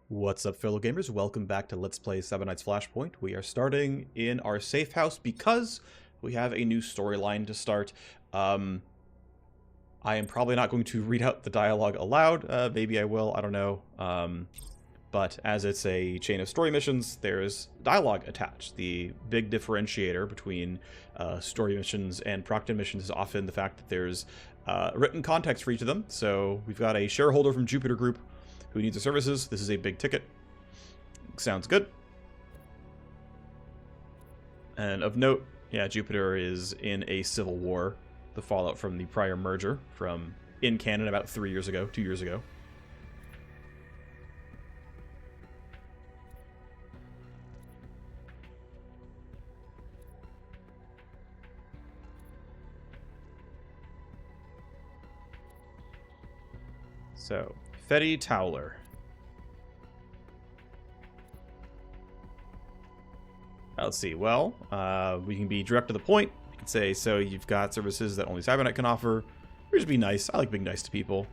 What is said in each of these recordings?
What's up, fellow gamers? Welcome back to Let's Play Seven Nights Flashpoint. We are starting in our safe house because we have a new storyline to start. I am probably not going to read out the dialogue aloud. Maybe I will, I don't know. But as it's a chain of story missions, there's dialogue attached. The big differentiator between story missions and proc-10 missions is often the fact that there's written context for each of them. So we've got a shareholder from Jupiter Group who needs the services. This is a big ticket. Sounds good. And of note, yeah, Jupiter is in a civil war. The fallout from the prior merger from in canon about 2 years ago. So, Fedde Towler. Let's see. Well, we can be direct to the point. We can say, so you've got services that only Cybernet can offer. Or just be nice. I like being nice to people.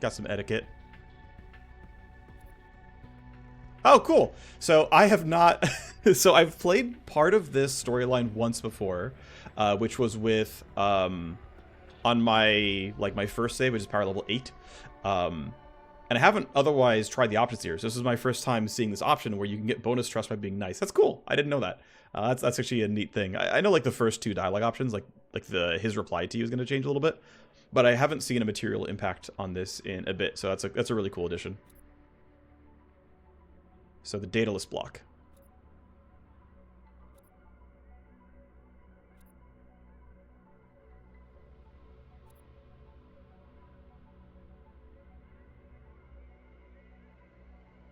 Got some etiquette. Oh, cool. So I have not... so I've played part of this storyline once before, which was with... on my first save, which is power level 8. And I haven't otherwise tried the options here. So this is my first time seeing this option where you can get bonus trust by being nice. That's cool. I didn't know that. That's actually a neat thing. I know like the first 2 dialogue options, like his reply to you is going to change a little bit, but I haven't seen a material impact on this in a bit. So that's a really cool addition. So the Daedalus block.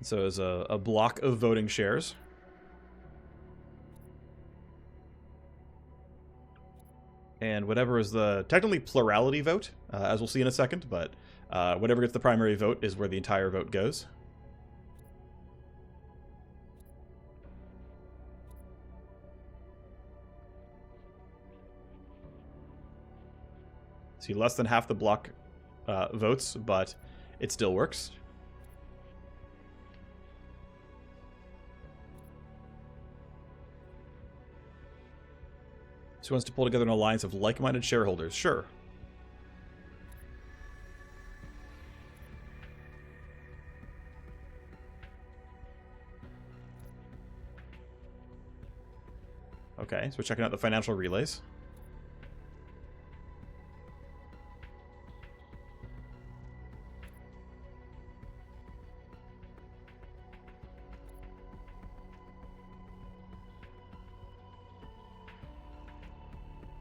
So there's a block of voting shares. And whatever is the technically plurality vote, as we'll see in a second, but whatever gets the primary vote is where the entire vote goes. See, less than half the block votes, but it still works. So he wants to pull together an alliance of like-minded shareholders. Sure. Okay, so we're checking out the financial relays.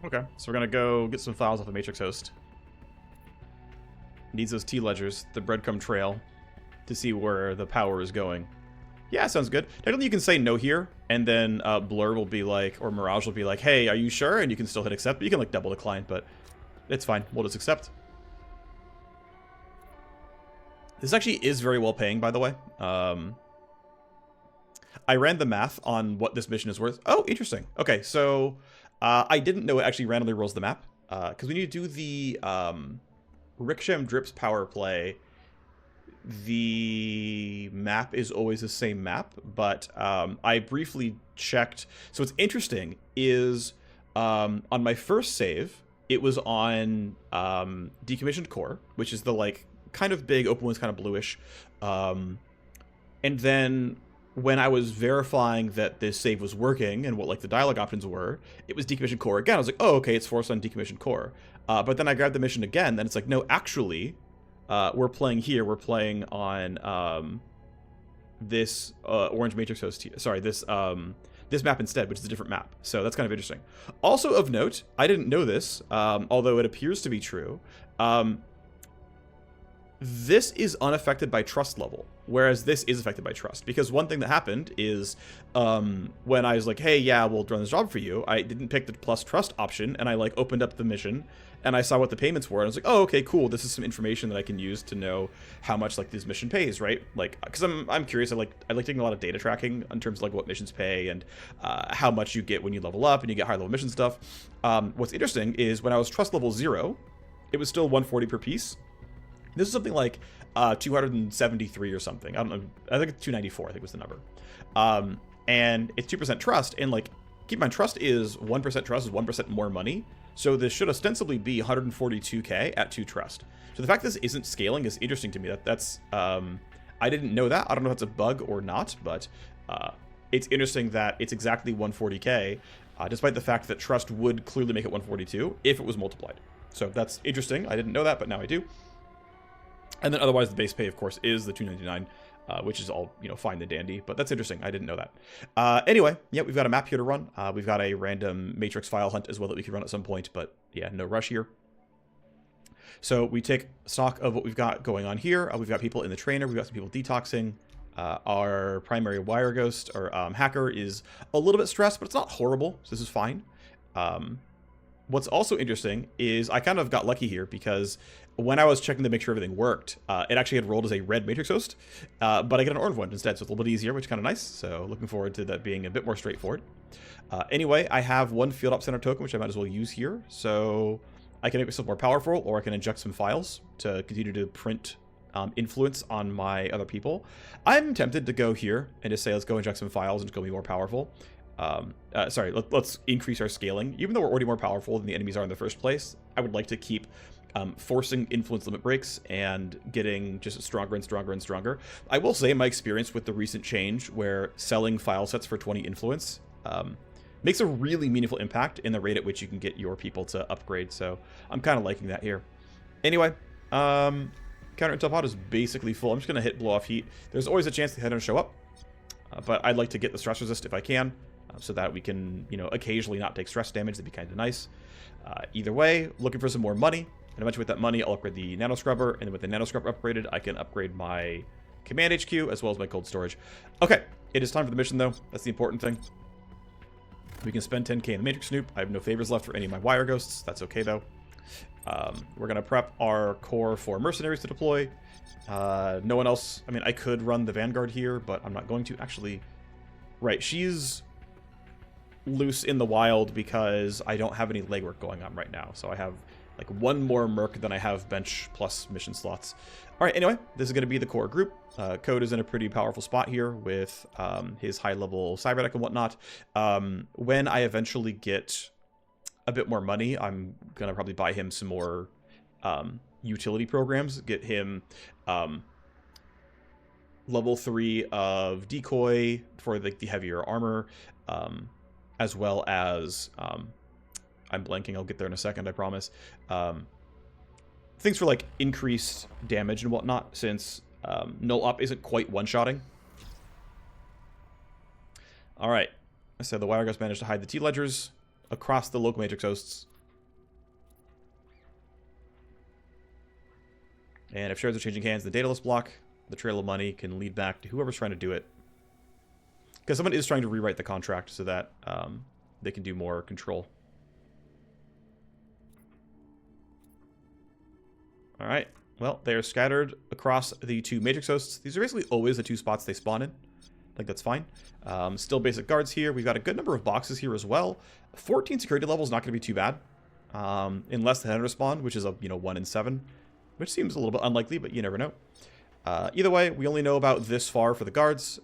Okay, so we're gonna go get some files off the Matrix host. Needs those T-ledgers, the breadcrumb trail, to see where the power is going. Yeah, sounds good. Technically, you can say no here, and then Blur will be like, or Mirage will be like, hey, are you sure? And you can still hit accept, but you can like double decline, but it's fine. We'll just accept. This actually is very well paying, by the way. I ran the math on what this mission is worth. Oh, interesting. Okay, so... I didn't know it actually randomly rolls the map, because when you do the Riksham Drips power play, the map is always the same map, but I briefly checked. So what's interesting is on my first save, it was on Decommissioned Core, which is the like kind of big, open one's kind of bluish, and then... when I was verifying that this save was working and what like the dialogue options were, it was Decommissioned Core again. I was like, oh, okay, it's forced on Decommissioned Core. But then I grabbed the mission again, then it's like, no, actually, we're playing here. We're playing on this Orange Matrix host. Sorry, this map instead, which is a different map. So that's kind of interesting. Also of note, I didn't know this, although it appears to be true. This is unaffected by trust level, whereas this is affected by trust. Because one thing that happened is when I was like, hey, yeah, we'll run this job for you, I didn't pick the plus trust option, and I like opened up the mission, and I saw what the payments were, and I was like, oh, okay, cool, this is some information that I can use to know how much like this mission pays, right? Like, because I'm curious, I like taking a lot of data tracking in terms of like what missions pay and how much you get when you level up and you get high level mission stuff. What's interesting is when I was trust level 0, it was still 140 per piece. This is something like 273 or something. I don't know. I think it's 294, I think was the number. And it's 2% trust. And like, keep in mind, trust is 1% trust is 1% more money. So this should ostensibly be 142k at 2 trust. So the fact this isn't scaling is interesting to me. That's I didn't know that. I don't know if it's a bug or not, but it's interesting that it's exactly 140k, despite the fact that trust would clearly make it 142 if it was multiplied. So that's interesting. I didn't know that, but now I do. And then otherwise, the base pay, of course, is the 299, which is all, you know, fine and dandy. But that's interesting. I didn't know that. Anyway, yeah, we've got a map here to run. We've got a random matrix file hunt as well that we can run at some point. But yeah, no rush here. So we take stock of what we've got going on here. We've got people in the trainer. We've got some people detoxing. Our primary wire ghost or hacker is a little bit stressed, but it's not horrible. So this is fine. What's also interesting is I kind of got lucky here because when I was checking to make sure everything worked, it actually had rolled as a red matrix host, but I get an orange one instead, so it's a little bit easier, which is kind of nice. So looking forward to that being a bit more straightforward. Anyway, I have one field op center token, which I might as well use here. So I can make myself more powerful, or I can inject some files to continue to print influence on my other people. I'm tempted to go here and just say, let's go inject some files and just go be more powerful. Sorry, let's increase our scaling. Even though we're already more powerful than the enemies are in the first place, I would like to keep forcing influence limit breaks and getting just stronger and stronger and stronger. I will say my experience with the recent change where selling file sets for 20 influence makes a really meaningful impact in the rate at which you can get your people to upgrade. So I'm kind of liking that here. Anyway, counter intel pod is basically full. I'm just going to hit blow off heat. There's always a chance the head don't show up, but I'd like to get the stress resist if I can, so that we can, you know, occasionally not take stress damage. That'd be kind of nice. Either way, looking for some more money. And eventually with that money, I'll upgrade the nano scrubber. And then with the nano scrubber upgraded, I can upgrade my command HQ as well as my cold storage. Okay, it is time for the mission though. That's the important thing. We can spend 10k in the Matrix Snoop. I have no favors left for any of my wire ghosts. That's okay though. We're going to prep our core for mercenaries to deploy. No one else. I mean, I could run the Vanguard here, but I'm not going to. Actually, right, she's loose in the wild because I don't have any legwork going on right now. So I have like one more merc than I have bench plus mission slots. All right, anyway, this is going to be the core group. Code is in a pretty powerful spot here with his high-level cyberdeck and whatnot. When I eventually get a bit more money, I'm going to probably buy him some more utility programs, get him level 3 of decoy for the heavier armor, as well as I'm blanking, I'll get there in a second, I promise. Things for like increased damage and whatnot, since null up isn't quite one-shotting. All right, so the wire ghost managed to hide the T-ledgers across the local matrix hosts. And if shards are changing hands, the Daedalus block, the trail of money can lead back to whoever's trying to do it. Because someone is trying to rewrite the contract so that they can do more control. All right. Well, they're scattered across the 2 matrix hosts. These are basically always the 2 spots they spawn in. I think that's fine. Still basic guards here. We've got a good number of boxes here as well. 14 security level is not going to be too bad. Unless the head respawn, which is a 1 in 7. Which seems a little bit unlikely, but you never know. Either way, we only know about this far for the guards.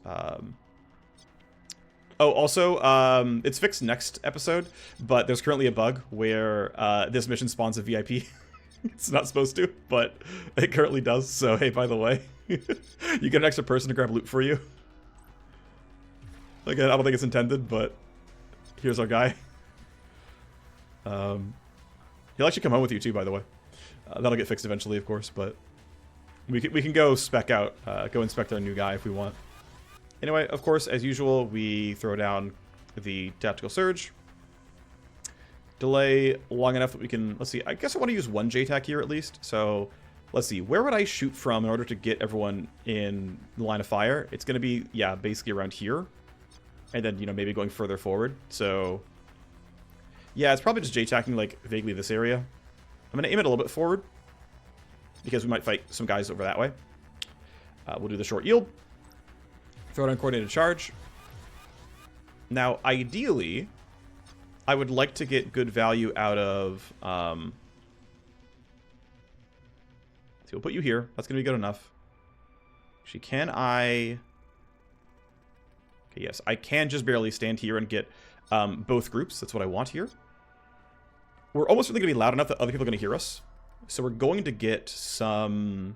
Oh, also, it's fixed next episode, but there's currently a bug where this mission spawns a VIP. It's not supposed to, but it currently does. So, hey, by the way, you get an extra person to grab loot for you. Again, I don't think it's intended, but here's our guy. He'll actually come home with you too, by the way. That'll get fixed eventually, of course, but we can go spec out, go inspect our new guy if we want. Anyway, of course, as usual, we throw down the tactical surge. Delay long enough that we can, let's see, I guess I want to use 1 JTAC here at least. So let's see, where would I shoot from in order to get everyone in the line of fire? It's going to be, yeah, basically around here. And then, maybe going further forward. So yeah, it's probably just JTACing like vaguely this area. I'm going to aim it a little bit forward because we might fight some guys over that way. We'll do the short yield. Throw down coordinated charge. Now, ideally, I would like to get good value out of So we'll put you here. That's going to be good enough. Actually, can I... Okay, yes. I can just barely stand here and get both groups. That's what I want here. We're almost really going to be loud enough that other people are going to hear us. So we're going to get some...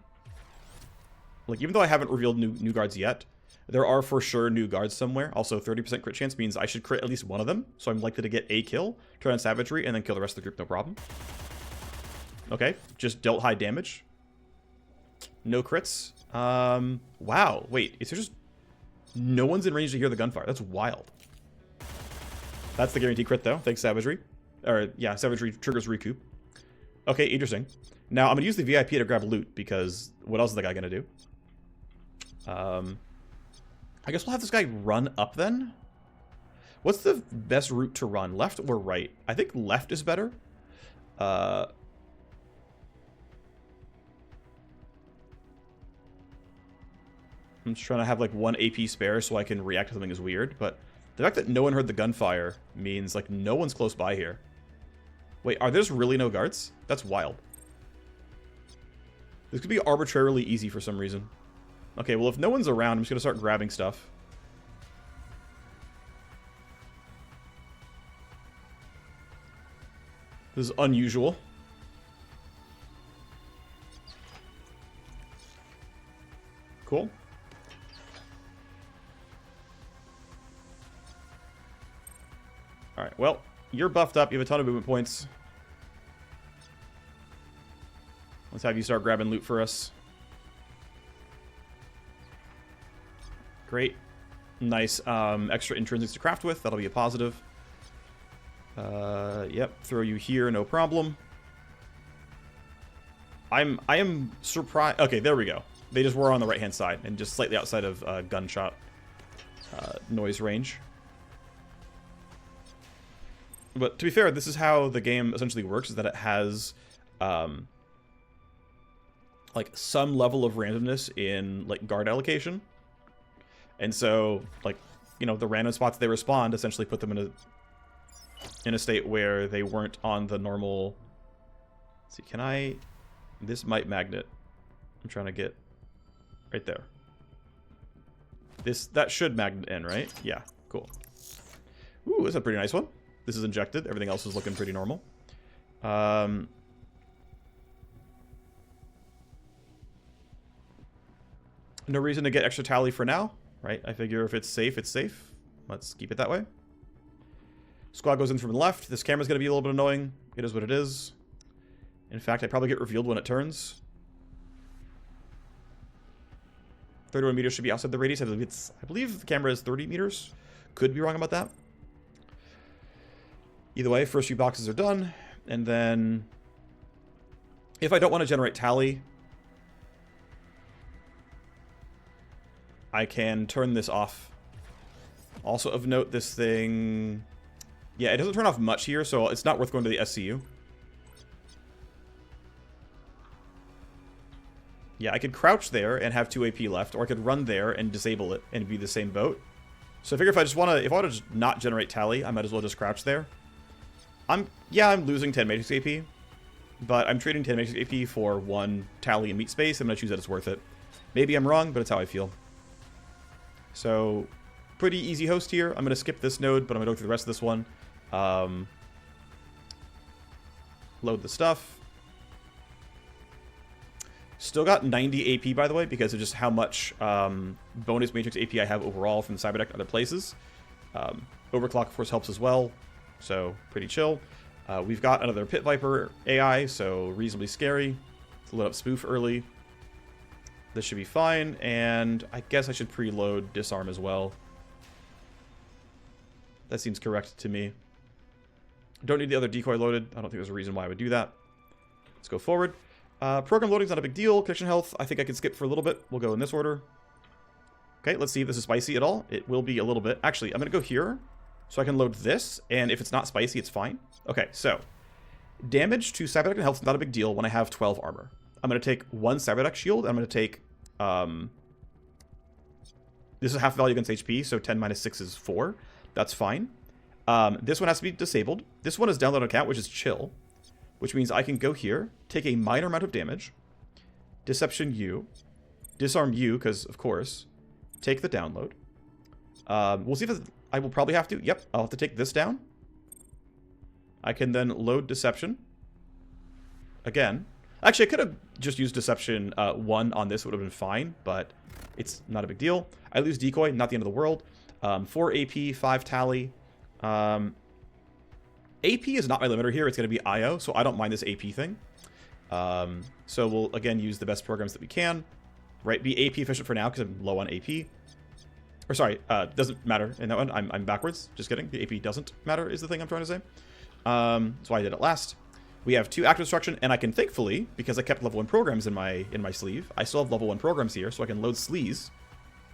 Like, even though I haven't revealed new guards yet, there are for sure new guards somewhere. Also, 30% crit chance means I should crit at least one of them. So I'm likely to get a kill, turn on savagery, and then kill the rest of the group, no problem. Okay, just dealt high damage. No crits. Wow, wait, is there just... No one's in range to hear the gunfire. That's wild. That's the guaranteed crit, though. Thanks, savagery. Or, yeah, savagery triggers recoup. Okay, interesting. Now, I'm going to use the VIP to grab loot, because what else is the guy going to do? I guess we'll have this guy run up, then? What's the best route to run? Left or right? I think left is better. I'm just trying to have, like, 1 AP spare so I can react to something is weird, but the fact that no one heard the gunfire means, like, no one's close by here. Wait, are there just really no guards? That's wild. This could be arbitrarily easy for some reason. Okay, well, if no one's around, I'm just going to start grabbing stuff. This is unusual. Cool. Alright, well, you're buffed up. You have a ton of movement points. Let's have you start grabbing loot for us. Great. Nice extra intrinsics to craft with. That'll be a positive. Yep, throw you here, no problem. I am surprised. Okay, there we go. They just were on the right-hand side and just slightly outside of gunshot noise range. But to be fair, this is how the game essentially works, is that it has like some level of randomness in like guard allocation. And so, like, you know, the random spots they respond essentially put them in a state where they weren't on the normal. Let's see, can I... This might magnet. I'm trying to get right there. That should magnet in, right? Yeah, cool. Ooh, that's a pretty nice one. This is injected. Everything else is looking pretty normal. No reason to get extra tally for now, right? I figure if it's safe, it's safe. Let's keep it that way. Squad goes in from the left. This camera's going to be a little bit annoying. It is what it is. In fact, I probably get revealed when it turns. 31 meters should be outside the radius. I believe the camera is 30 meters. Could be wrong about that. Either way, first few boxes are done. And then, if I don't want to generate tally, I can turn this off. Also of note, this thing... Yeah, it doesn't turn off much here, so it's not worth going to the SCU. Yeah, I could crouch there and have 2 AP left, or I could run there and disable it and be the same boat. So I figure if I want to just not generate tally, I might as well just crouch there. I'm losing 10 matrix AP, but I'm trading 10 matrix AP for 1 tally and meat space. I'm going to choose that it's worth it. Maybe I'm wrong, but it's how I feel. So, pretty easy host here. I'm going to skip this node, but I'm going to go through the rest of this one. Load the stuff. Still got 90 AP, by the way, because of just how much bonus matrix AP I have overall from the cyber deck and other places. Overclock, of course, helps as well. So, pretty chill. We've got another Pit Viper AI, so reasonably scary. Let's load up Spoof early. This should be fine, and I guess I should preload Disarm as well. That seems correct to me. Don't need the other decoy loaded. I don't think there's a reason why I would do that. Let's go forward. Program loading's not a big deal. Connection health, I think I can skip for a little bit. We'll go in this order. Okay, let's see if this is spicy at all. It will be a little bit. Actually, I'm going to go here so I can load this, and if it's not spicy, it's fine. Okay, so damage to cyberdeck and health is not a big deal when I have 12 armor. I'm going to take 1 cyberdeck shield. I'm going to take... this is half value against HP, so 10 minus 6 is 4. That's fine. This one has to be disabled. This one is download account, which is chill. Which means I can go here, take a minor amount of damage, Deception you. Disarm you, because, of course. Take the download. We'll see if I will probably have to. Yep, I'll have to take this down. I can then load Deception. Again. Actually, I could have just used Deception 1 on this. It would have been fine, but it's not a big deal. I lose Decoy, not the end of the world. 4 AP, 5 Tally. AP is not my limiter here. It's going to be IO, so I don't mind this AP thing. So we'll, again, use the best programs that we can. Right, be AP efficient for now, because I'm low on AP. Or sorry, doesn't matter in that one. I'm backwards. Just kidding. The AP doesn't matter is the thing I'm trying to say. That's why I did it last. We have 2 active destruction, and I can thankfully, because I kept level 1 programs in my sleeve, I still have level 1 programs here, so I can load Sleaze.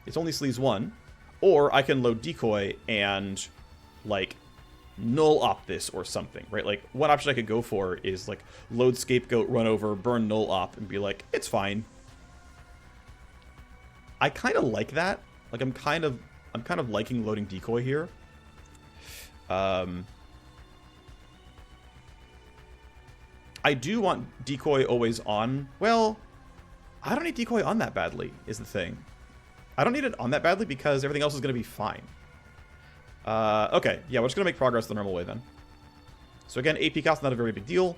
It's only Sleaze 1. Or I can load Decoy and, like, null op this or something, right? Like, one option I could go for is, like, load Scapegoat, run over, burn null op, and be like, it's fine. I kind of like that. Like, I'm kind of liking loading Decoy here. I do want Decoy always on. Well, I don't need Decoy on that badly, is the thing. I don't need it on that badly because everything else is going to be fine. Okay, yeah, we're just going to make progress the normal way then. So again, AP cost, not a very big deal.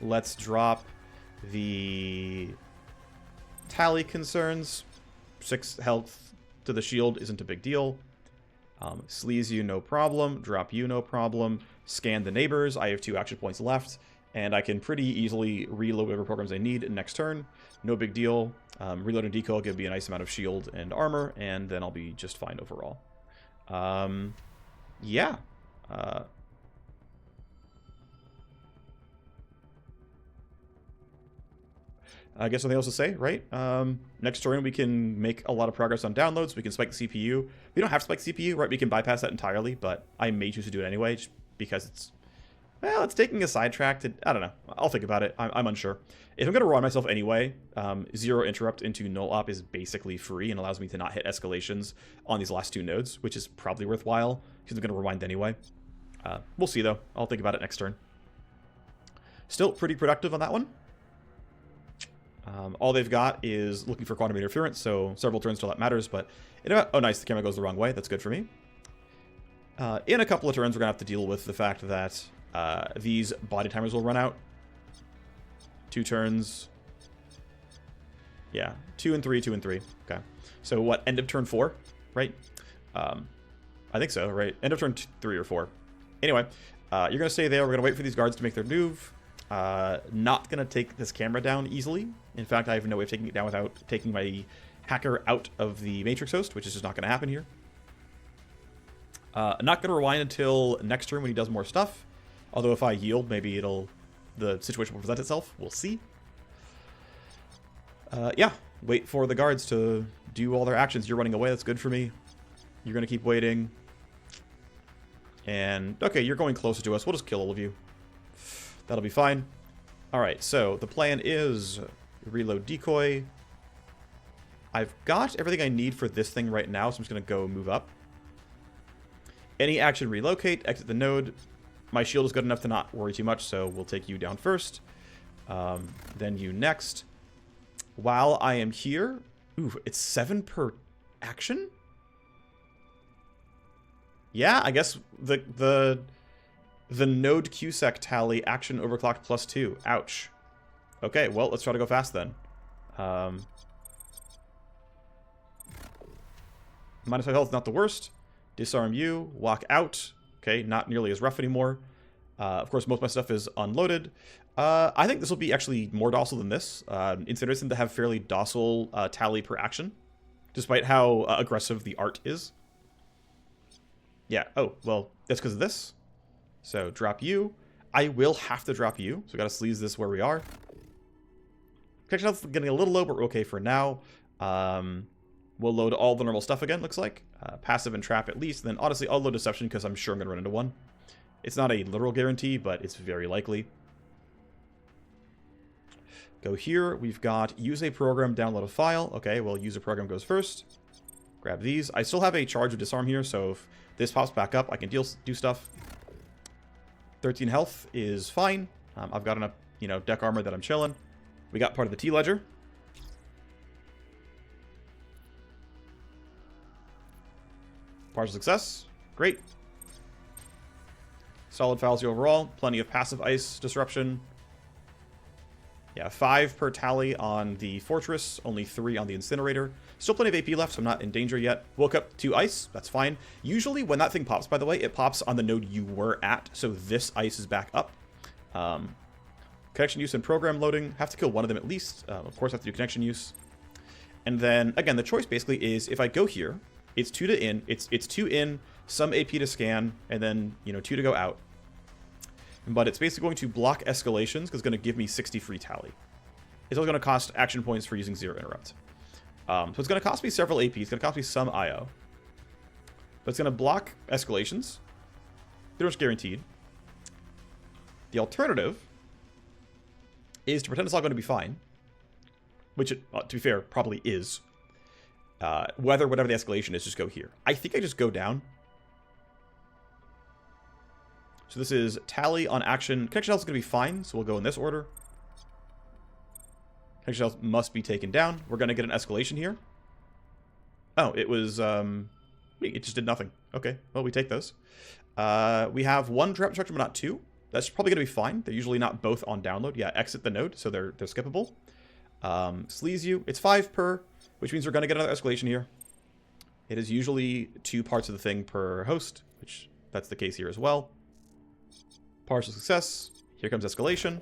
Let's drop the Tally concerns. 6 health to the shield isn't a big deal. Sleaze you, no problem. Drop you, no problem. Scan the neighbors. I have 2 action points left, and I can pretty easily reload whatever programs I need next turn. No big deal. Reloading Decoy will give me a nice amount of shield and armor, and then I'll be just fine overall. Yeah. I guess nothing else to say, right? Next turn, we can make a lot of progress on downloads. We can spike the CPU. We don't have to spike CPU, right? We can bypass that entirely, but I may choose to do it anyway, just because it's, well, it's taking a sidetrack to, I don't know. I'll think about it. I'm unsure. If I'm going to run myself anyway, 0 interrupt into null op is basically free and allows me to not hit escalations on these last 2 nodes, which is probably worthwhile, because I'm going to rewind anyway. We'll see, though. I'll think about it next turn. Still pretty productive on that one. All they've got is looking for quantum interference, so several turns till that matters, but oh nice, the camera goes the wrong way. That's good for me. In a couple of turns, we're going to have to deal with the fact that these body timers will run out. 2 turns. Yeah, 2 and 3, 2 and 3. Okay. So what, end of turn 4, right? I think so, right? End of turn 3 or 4. Anyway, you're going to stay there. We're going to wait for these guards to make their move. Not going to take this camera down easily. In fact, I have no way of taking it down without taking my hacker out of the Matrix host, which is just not going to happen here. Not going to rewind until next turn when he does more stuff. Although if I yield, maybe the situation will present itself. We'll see. Yeah, wait for the guards to do all their actions. You're running away. That's good for me. You're going to keep waiting. And, okay, you're going closer to us. We'll just kill all of you. That'll be fine. Alright, so the plan is reload Decoy. I've got everything I need for this thing right now, so I'm just going to go move up. Any action relocate, exit the node. My shield is good enough to not worry too much, so we'll take you down first. Then you next. While I am here... Ooh, it's 7 per action? Yeah, I guess the node QSEC tally action overclocked +2. Ouch. Okay, well, let's try to go fast then. Minus 5 health is not the worst. Disarm you. Walk out. Okay, not nearly as rough anymore. Of course, most of my stuff is unloaded. I think this will be actually more docile than this. Incinerators tend to have fairly docile tally per action, despite how aggressive the art is. Yeah, oh, well, that's because of this. So, drop you. I will have to drop you, so we gotta sleaze this where we are. Protection health is getting a little low, but we're okay for now. We'll load all the normal stuff again, looks like. Passive and trap at least. Then, honestly, I'll load deception because I'm sure I'm gonna run into one. It's not a literal guarantee, but it's very likely. Go here. We've got use a program, download a file. Okay, well, use a program goes first. Grab these. I still have a charge of disarm here, so if this pops back up, I can do stuff. 13 health is fine. I've got enough, deck armor that I'm chilling. We got part of the T ledger. Partial success. Great. Solid fallacy overall. Plenty of passive ice disruption. Yeah, 5 per tally on the fortress, only 3 on the incinerator. Still plenty of AP left, so I'm not in danger yet. Woke up to ice, that's fine. Usually when that thing pops, by the way, it pops on the node you were at, so this ice is back up. Connection use and program loading. Have to kill one of them at least. Of course, I have to do connection use. And then, again, the choice basically is if I go here, it's 2 to in, it's 2 in, some AP to scan, and then, 2 to go out. But it's basically going to block escalations because it's going to give me 60 free tally. It's also going to cost action points for using 0 interrupt. So it's going to cost me several AP. It's going to cost me some IO. But it's going to block escalations. Pretty much guaranteed. The alternative is to pretend it's all going to be fine. Which, it, to be fair, probably is. Whatever the escalation is, just go here. I think I just go down. So this is tally on action. Connection health is going to be fine, so we'll go in this order. Connection health must be taken down. We're going to get an escalation here. Oh, it was... it just did nothing. Okay, well, we take those. We have 1 trap destruction, but not 2. That's probably going to be fine. They're usually not both on download. Yeah, exit the node, so they're skippable. Sleaze you. It's 5 per, which means we're going to get another escalation here. It is usually 2 parts of the thing per host, which that's the case here as well. Partial success. Here comes escalation.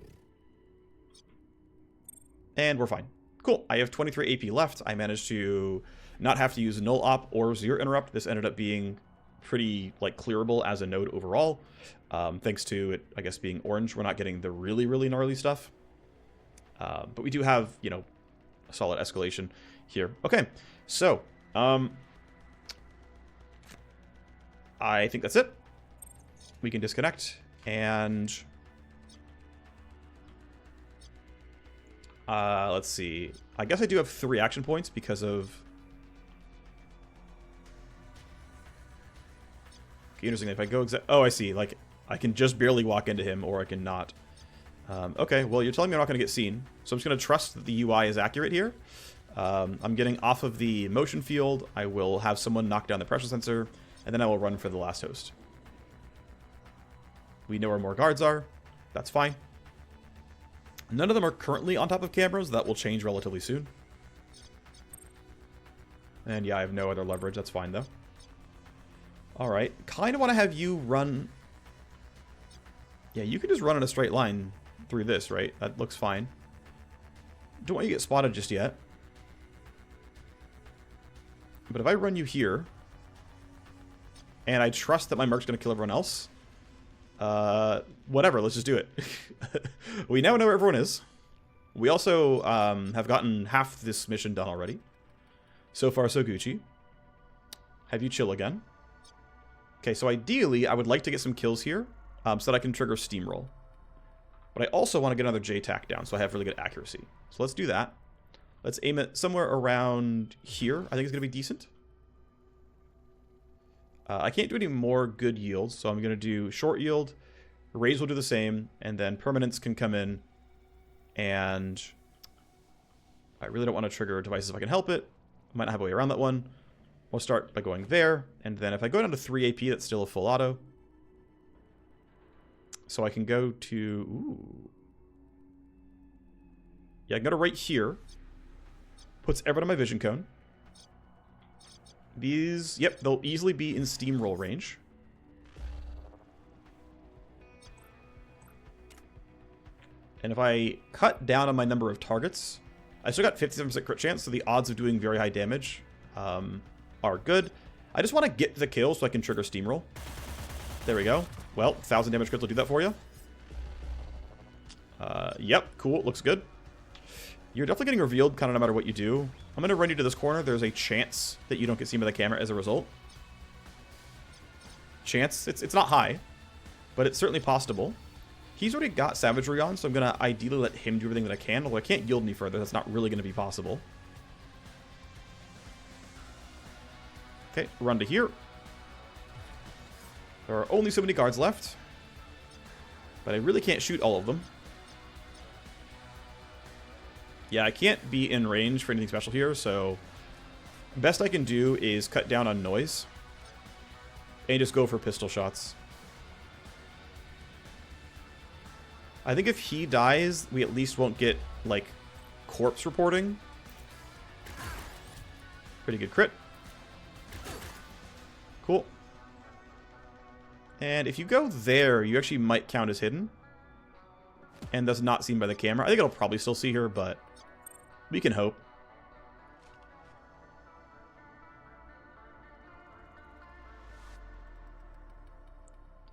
And we're fine. Cool. I have 23 AP left. I managed to not have to use null op or 0 interrupt. This ended up being pretty clearable as a node overall. Thanks to it, I guess, being orange. We're not getting the really, really gnarly stuff. But we do have, a solid escalation here. Okay. So, I think that's it. We can disconnect. And let's see. I guess I do have 3 action points because of... Interesting. If I go oh, I see. I can just barely walk into him, or I can not. Okay, well, you're telling me I'm not going to get seen. So I'm just going to trust that the UI is accurate here. I'm getting off of the motion field. I will have someone knock down the pressure sensor, and then I will run for the last host. We know where more guards are. That's fine. None of them are currently on top of cameras. That will change relatively soon. And yeah, I have no other leverage. That's fine, though. Alright. Kind of want to have you run... Yeah, you can just run in a straight line through this, right? That looks fine. Don't want you to get spotted just yet. But if I run you here... And I trust that my merc's going to kill everyone else... whatever, let's just do it. We now know where everyone is. We also have gotten half this mission done already. So far, so Gucci. Have you chill again. Okay, so ideally, I would like to get some kills here so that I can trigger Steamroll. But I also want to get another J-Tac down so I have really good accuracy. So let's do that. Let's aim it somewhere around here. I think it's going to be decent. I can't do any more good yields, so I'm going to do short yield. Raise will do the same, and then Permanence can come in. And I really don't want to trigger devices if I can help it. I might not have a way around that one. We'll start by going there, and then if I go down to 3 AP, that's still a full auto. So I can go to... Ooh. Yeah, I can go to right here. Puts everyone in my vision cone. These, yep, they'll easily be in steamroll range. And if I cut down on my number of targets, I still got 57% crit chance, so the odds of doing very high damage are good. I just want to get the kill so I can trigger steamroll. There we go. Well, 1,000 damage crits will do that for you. Yep, cool, looks good. You're definitely getting revealed kind of no matter what you do. I'm going to run you to this corner. There's a chance that you don't get seen by the camera as a result. Chance. It's not high, but it's certainly possible. He's already got savagery on, so I'm going to ideally let him do everything that I can. Although I can't yield any further. That's not really going to be possible. Okay, run to here. There are only so many guards left. But I really can't shoot all of them. Yeah, I can't be in range for anything special here, so best I can do is cut down on noise and just go for pistol shots. I think if he dies, we at least won't get, like, corpse reporting. Pretty good crit. Cool. And if you go there, you actually might count as hidden. And that's not seen by the camera. I think it'll probably still see her, but we can hope.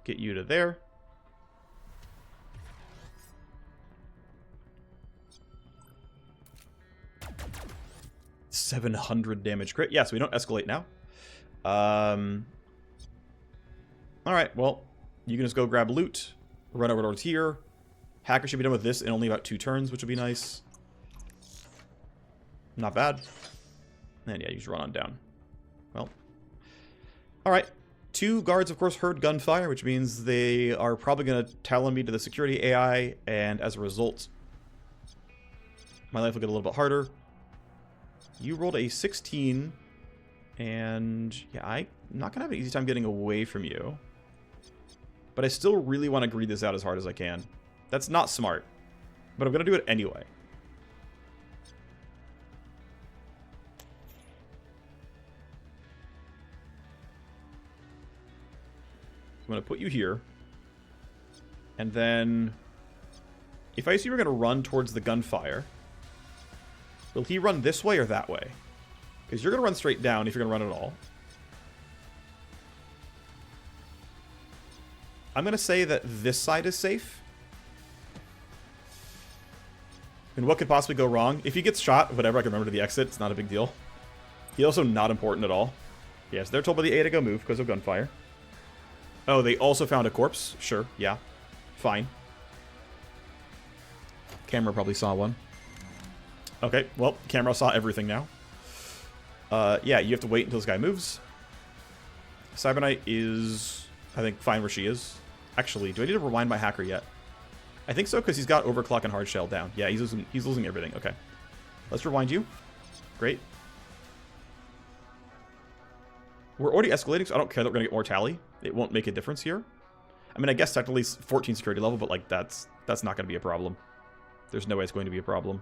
Get you to there. $700 damage crit. Yeah, so we don't escalate now. Alright, well, you can just go grab loot. Run over towards here. Hacker should be done with this in only about 2 turns, which would be nice. Not bad. And yeah, you just run on down. Well. Alright. 2 guards, of course, heard gunfire, which means they are probably going to tell me to the security AI, and as a result, my life will get a little bit harder. You rolled a 16, and yeah, I'm not going to have an easy time getting away from you. But I still really want to greed this out as hard as I can. That's not smart, but I'm going to do it anyway. I'm going to put you here. And then, if I assume you're going to run towards the gunfire, will he run this way or that way? Because you're going to run straight down if you're going to run at all. I'm going to say that this side is safe. And what could possibly go wrong? If he gets shot, whatever, I can remember to the exit. It's not a big deal. He's also not important at all. Yes, they're told by the A to go move because of gunfire. Oh, they also found a corpse? Sure, yeah. Fine. Camera probably saw one. Okay, well, camera saw everything now. Yeah, you have to wait until this guy moves. Cyberknight is, I think, fine where she is. Actually, do I need to rewind my hacker yet? I think so, because he's got overclock and hard shell down. Yeah, he's losing everything. Okay. Let's rewind you. Great. We're already escalating, so I don't care that we're going to get more tally. It won't make a difference here. I mean, I guess technically it's 14 security level, but like that's not going to be a problem. There's no way it's going to be a problem.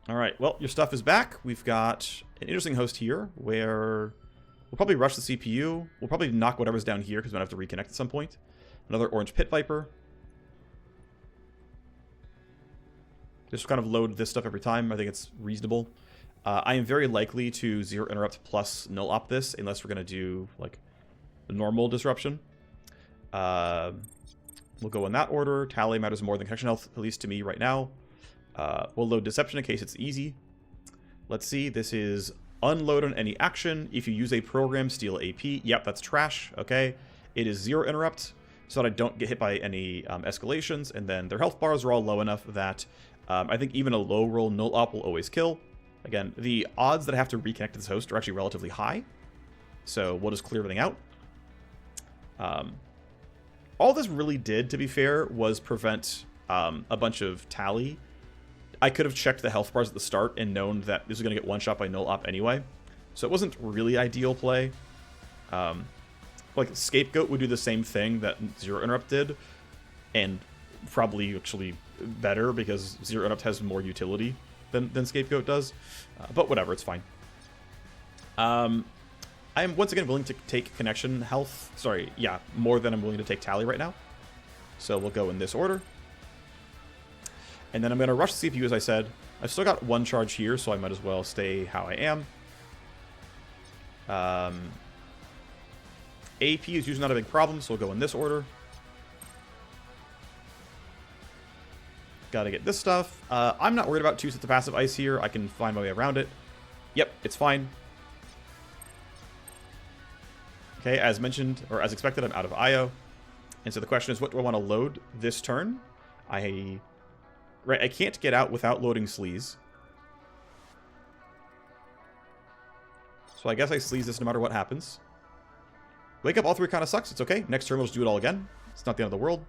Alright, well, your stuff is back. We've got an interesting host here where we'll probably rush the CPU. We'll probably knock whatever's down here because we're going to have to reconnect at some point. Another orange pit viper. Just kind of load this stuff every time. I think it's reasonable. I am very likely to 0 interrupt plus null op this unless we're going to do like the normal disruption. We'll go in that order. Tally matters more than connection health, at least to me right now. We'll load deception in case it's easy. Let's see. This is unload on any action. If you use a program, steal AP. Yep, that's trash. Okay. It is 0 interrupt so that I don't get hit by any escalations. And then their health bars are all low enough that I think even a low roll null op will always kill. Again, the odds that I have to reconnect to this host are actually relatively high. So we'll just clear everything out. All this really did, to be fair, was prevent a bunch of tally. I could have checked the health bars at the start and known that this was going to get one shot by null op anyway. So it wasn't really ideal play. Like Scapegoat would do the same thing that 0 interrupt did, and probably actually better because 0 interrupt has more utility than Scapegoat does. But whatever, it's fine. I am once again willing to take connection health. Sorry, yeah, more than I'm willing to take tally right now. So we'll go in this order. And then I'm going to rush the CPU, as I said. I've still got 1 charge here, so I might as well stay how I am. AP is usually not a big problem, so we'll go in this order. Gotta get this stuff. I'm not worried about 2 sets of passive ice here. I can find my way around it. Yep, it's fine. Okay, as mentioned, or as expected, I'm out of IO. And so the question is, what do I want to load this turn? I can't get out without loading sleaze. So I guess I sleaze this no matter what happens. Wake up all 3 kind of sucks. It's okay. Next turn we'll just do it all again. It's not the end of the world.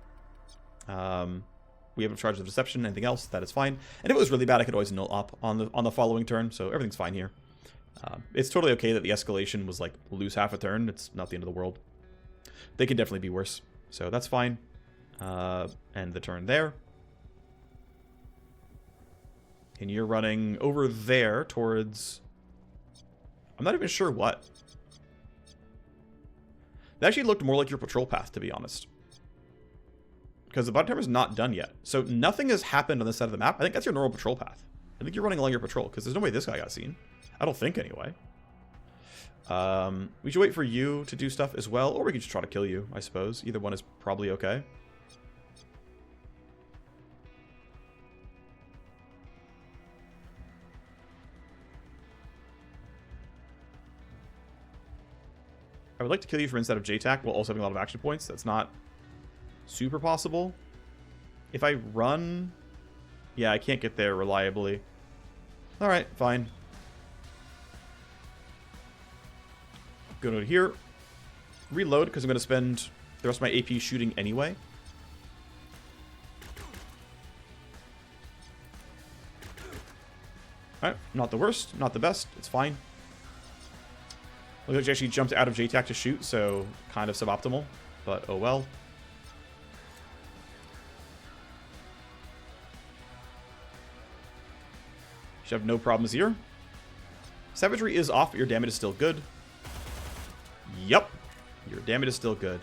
We haven't charged the deception. Anything else, that is fine. And if it was really bad, I could always null up on the following turn. So everything's fine here. It's totally okay that the escalation was like lose half a turn. It's not the end of the world. They can definitely be worse. So that's fine. And the turn there. And you're running over there towards... I'm not even sure what. That actually looked more like your patrol path, to be honest. Because the bottom timer is not done yet. So nothing has happened on this side of the map. I think that's your normal patrol path. I think you're running along your patrol, because there's no way this guy got seen. I don't think, anyway. We should wait for you to do stuff as well, or we can just try to kill you, I suppose. Either one is probably okay. I would like to kill you from inside of JTAC while also having a lot of action points. That's not super possible. If I run... Yeah, I can't get there reliably. Alright, fine. Go to here. Reload, because I'm going to spend the rest of my AP shooting anyway. Alright, not the worst, not the best. It's fine. Looks like she actually jumped out of JTAC to shoot, so kind of suboptimal, but oh well. Should have no problems here. Savagery is off, but your damage is still good. Yep, your damage is still good.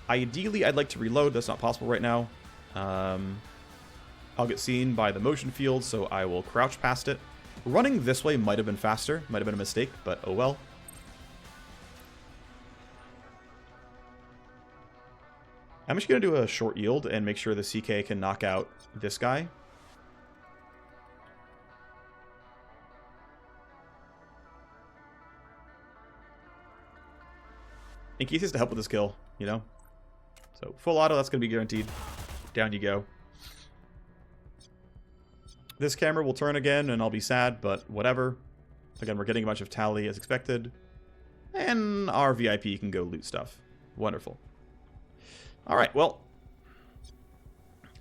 Ideally, I'd like to reload. That's not possible right now. I'll get seen by the motion field, so I will crouch past it. Running this way might have been faster, might have been a mistake, but oh well. I'm just going to do a short yield and make sure the CK can knock out this guy. In case he has to help with this kill, you know? So, full auto, that's going to be guaranteed. Down you go. This camera will turn again, and I'll be sad, but whatever. Again, we're getting a bunch of tally as expected. And our VIP can go loot stuff. Wonderful. Alright, well,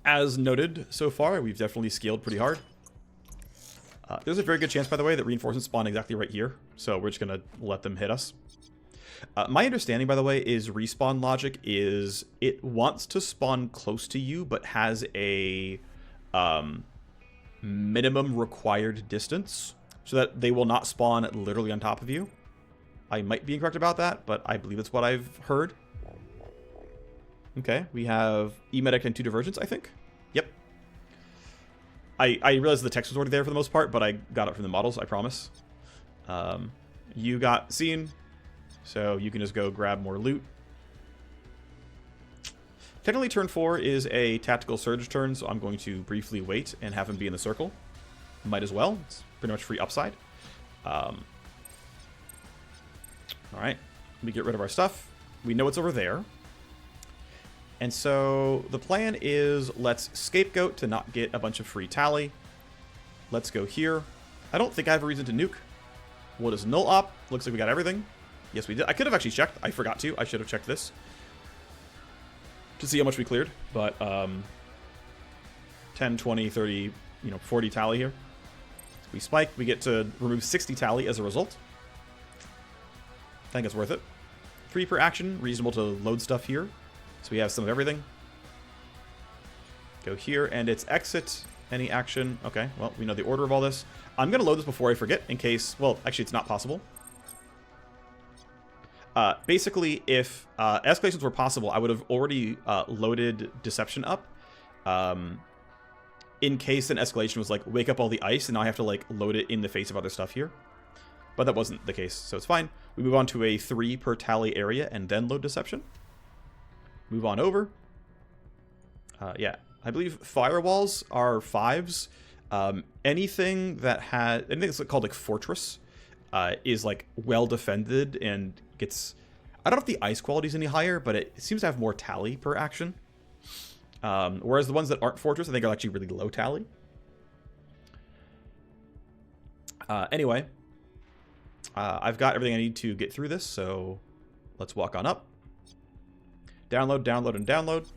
as noted so far, we've definitely scaled pretty hard. There's a very good chance, by the way, that reinforcements spawn exactly right here, so we're just going to let them hit us. My understanding, by the way, is respawn logic is it wants to spawn close to you, but has a minimum required distance, so that they will not spawn literally on top of you. I might be incorrect about that, but I believe it's what I've heard. Okay, we have E-Medic and 2 divergents, I think. Yep. I realized the text was already there for the most part, but I got it from the models, I promise. You got seen, so you can just go grab more loot. Technically, turn 4 is a tactical surge turn, so I'm going to briefly wait and have him be in the circle. Might as well. It's pretty much free upside. Alright, let me get rid of our stuff. We know it's over there. And so the plan is let's scapegoat to not get a bunch of free tally. Let's go here. I don't think I have a reason to nuke. What is null op? Looks like we got everything. Yes, we did. I could have actually checked. I forgot to. I should have checked this to see how much we cleared. But 10, 20, 30, 40 tally here. We spike. We get to remove 60 tally as a result. I think it's worth it. 3 per action. Reasonable to load stuff here. So we have some of everything. Go here, and it's exit. Any action. Okay, well, we know the order of all this. I'm going to load this before I forget, in case... Well, actually, it's not possible. Basically, if escalations were possible, I would have already loaded Deception up. In case an escalation was like, wake up all the ice, and now I have to like load it in the face of other stuff here. But that wasn't the case, so it's fine. We move on to a 3 per tally area, and then load Deception. Move on over. Yeah, I believe firewalls are 5s. Anything that has... anything that's called like Fortress is like well defended and gets... I don't know if the ice quality is any higher, but it seems to have more tally per action. Whereas the ones that aren't Fortress, I think are actually really low tally. Anyway, I've got everything I need to get through this, so let's walk on up. Download, download, and download.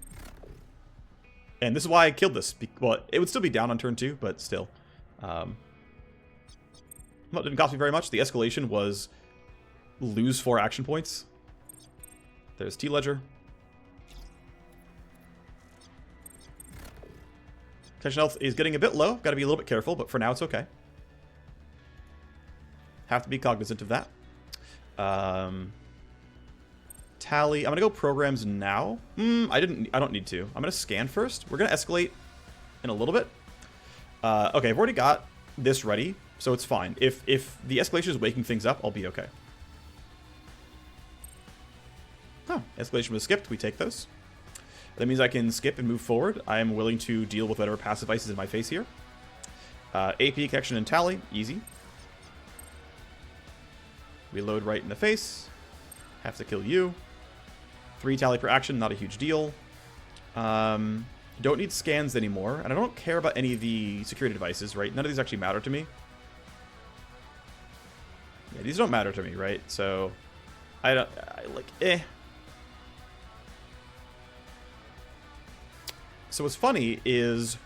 And this is why I killed this. Well, it would still be down on turn 2, but still. Well, it didn't cost me very much. The escalation was lose 4 action points. There's T-Ledger. Tension health is getting a bit low. Got to be a little bit careful, but for now it's okay. Have to be cognizant of that. Tally. I'm gonna go programs now. I don't need to. I'm gonna scan first. We're gonna escalate in a little bit. Okay, I've already got this ready, so it's fine. If the escalation is waking things up, I'll be okay. Oh, escalation was skipped. We take those. That means I can skip and move forward. I am willing to deal with whatever passive ice is in my face here. AP, connection, and tally. Easy. Reload right in the face. Have to kill you. 3 tally per action, not a huge deal. Don't need scans anymore, and I don't care about any of the security devices, right? None of these actually matter to me. Yeah, these don't matter to me, right? So, So what's funny is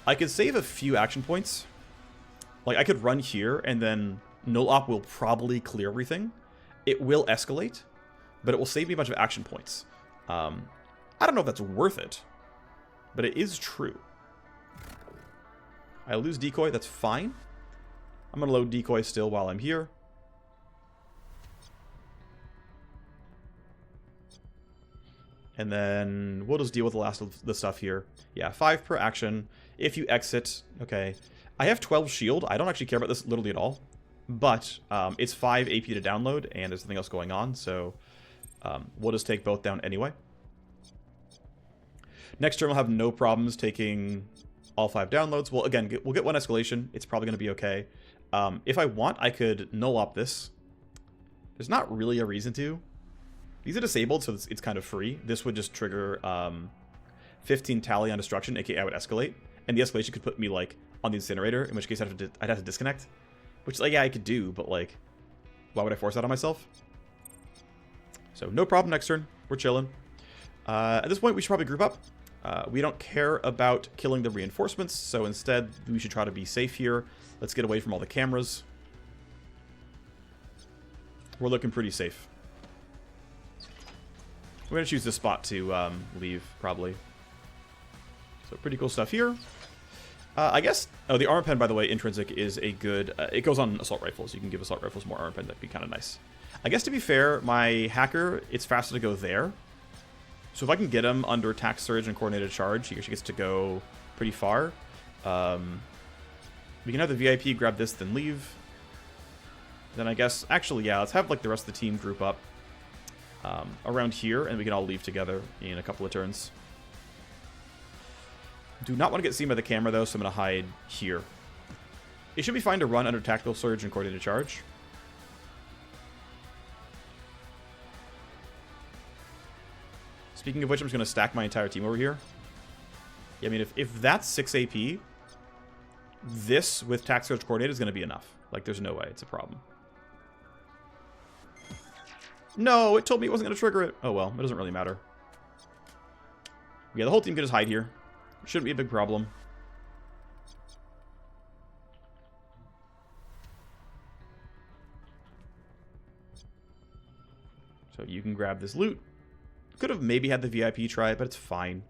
I could save a few action points. Like, I could run here, and then null op will probably clear everything. It will escalate, but it will save me a bunch of action points. I don't know if that's worth it, but it is true. I lose decoy, that's fine. I'm going to load decoy still while I'm here. And then we'll just deal with the last of the stuff here. Yeah, 5 per action. If you exit, okay. I have 12 shield. I don't actually care about this literally at all. But it's 5 AP to download, and there's something else going on, so we'll just take both down anyway. Next turn we'll have no problems taking all 5 downloads. Well, again, we'll get 1 escalation. It's probably going to be okay. If I want, I could null op this. There's not really a reason to. These are disabled, so it's kind of free. This would just trigger 15 tally on destruction, aka I would escalate. And the escalation could put me, like, on the incinerator, in which case I'd have to disconnect. Which, like, yeah, I could do, but, like, why would I force that on myself? So, no problem next turn. We're chilling. At this point, we should probably group up. We don't care about killing the reinforcements, so instead, we should try to be safe here. Let's get away from all the cameras. We're looking pretty safe. We're going to choose this spot to leave, probably. So, pretty cool stuff here. I guess... Oh, the armor pen, by the way, intrinsic is a good... it goes on assault rifles. You can give assault rifles more armor pen. That'd be kind of nice. I guess, to be fair, my hacker, it's faster to go there. So if I can get him under attack surge and coordinated charge, he actually gets to go pretty far. We can have the VIP grab this, then leave. Then I guess... Actually, yeah, let's have like the rest of the team group up around here, and we can all leave together in a couple of turns. Do not want to get seen by the camera, though, so I'm going to hide here. It should be fine to run under tactical surge and coordinated charge. Speaking of which, I'm just going to stack my entire team over here. Yeah, I mean, if that's 6 AP, this with tac surge coordinated is going to be enough. Like, there's no way it's a problem. No, it told me it wasn't going to trigger it. Oh, well, it doesn't really matter. Yeah, the whole team can just hide here. Shouldn't be a big problem. So you can grab this loot. Could have maybe had the VIP try it, but it's fine.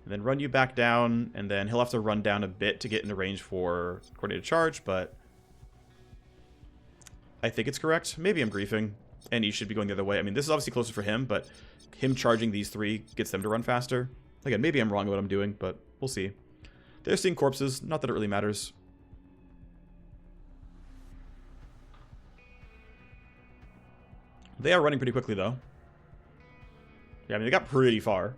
And then run you back down, and then he'll have to run down a bit to get into range for coordinated charge, but I think it's correct. Maybe I'm griefing, and he should be going the other way. I mean, this is obviously closer for him, but him charging these 3 gets them to run faster. Again, maybe I'm wrong in what I'm doing, but we'll see. They're seeing corpses. Not that it really matters. They are running pretty quickly, though. Yeah, I mean, they got pretty far.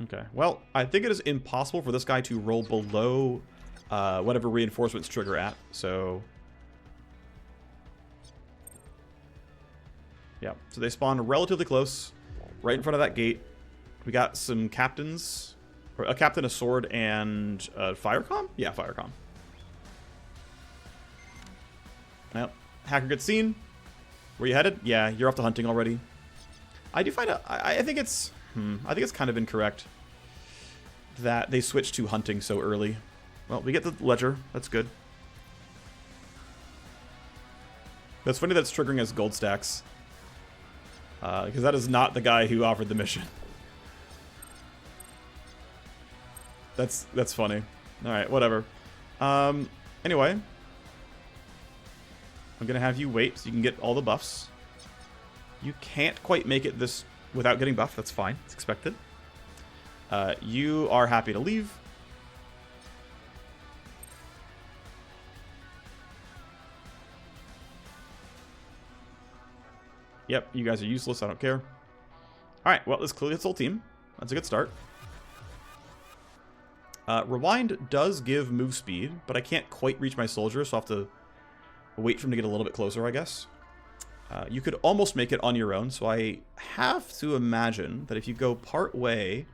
Okay, well, I think it is impossible for this guy to roll below whatever reinforcements trigger at, so... Yeah, so they spawn relatively close, right in front of that gate. We got some captains, or a captain, a sword, and a firecom? Yeah, firecom. Well, Hacker gets seen. Where you headed? Yeah, you're off to hunting already. I do find I think it's I think it's kind of incorrect that they switched to hunting so early. Well, we get the ledger. That's good. That's funny that's triggering as gold stacks. Because that is not the guy who offered the mission. That's funny. Alright, whatever. Anyway. I'm going to have you wait so you can get all the buffs. You can't quite make it this without getting buffed. That's fine. It's expected. You are happy to leave. Yep, you guys are useless. I don't care. Alright, well, this clearly hits the whole team. That's a good start. Rewind does give move speed, but I can't quite reach my soldier, so I'll have to wait for him to get a little bit closer, I guess. You could almost make it on your own, so I have to imagine that if you go part way...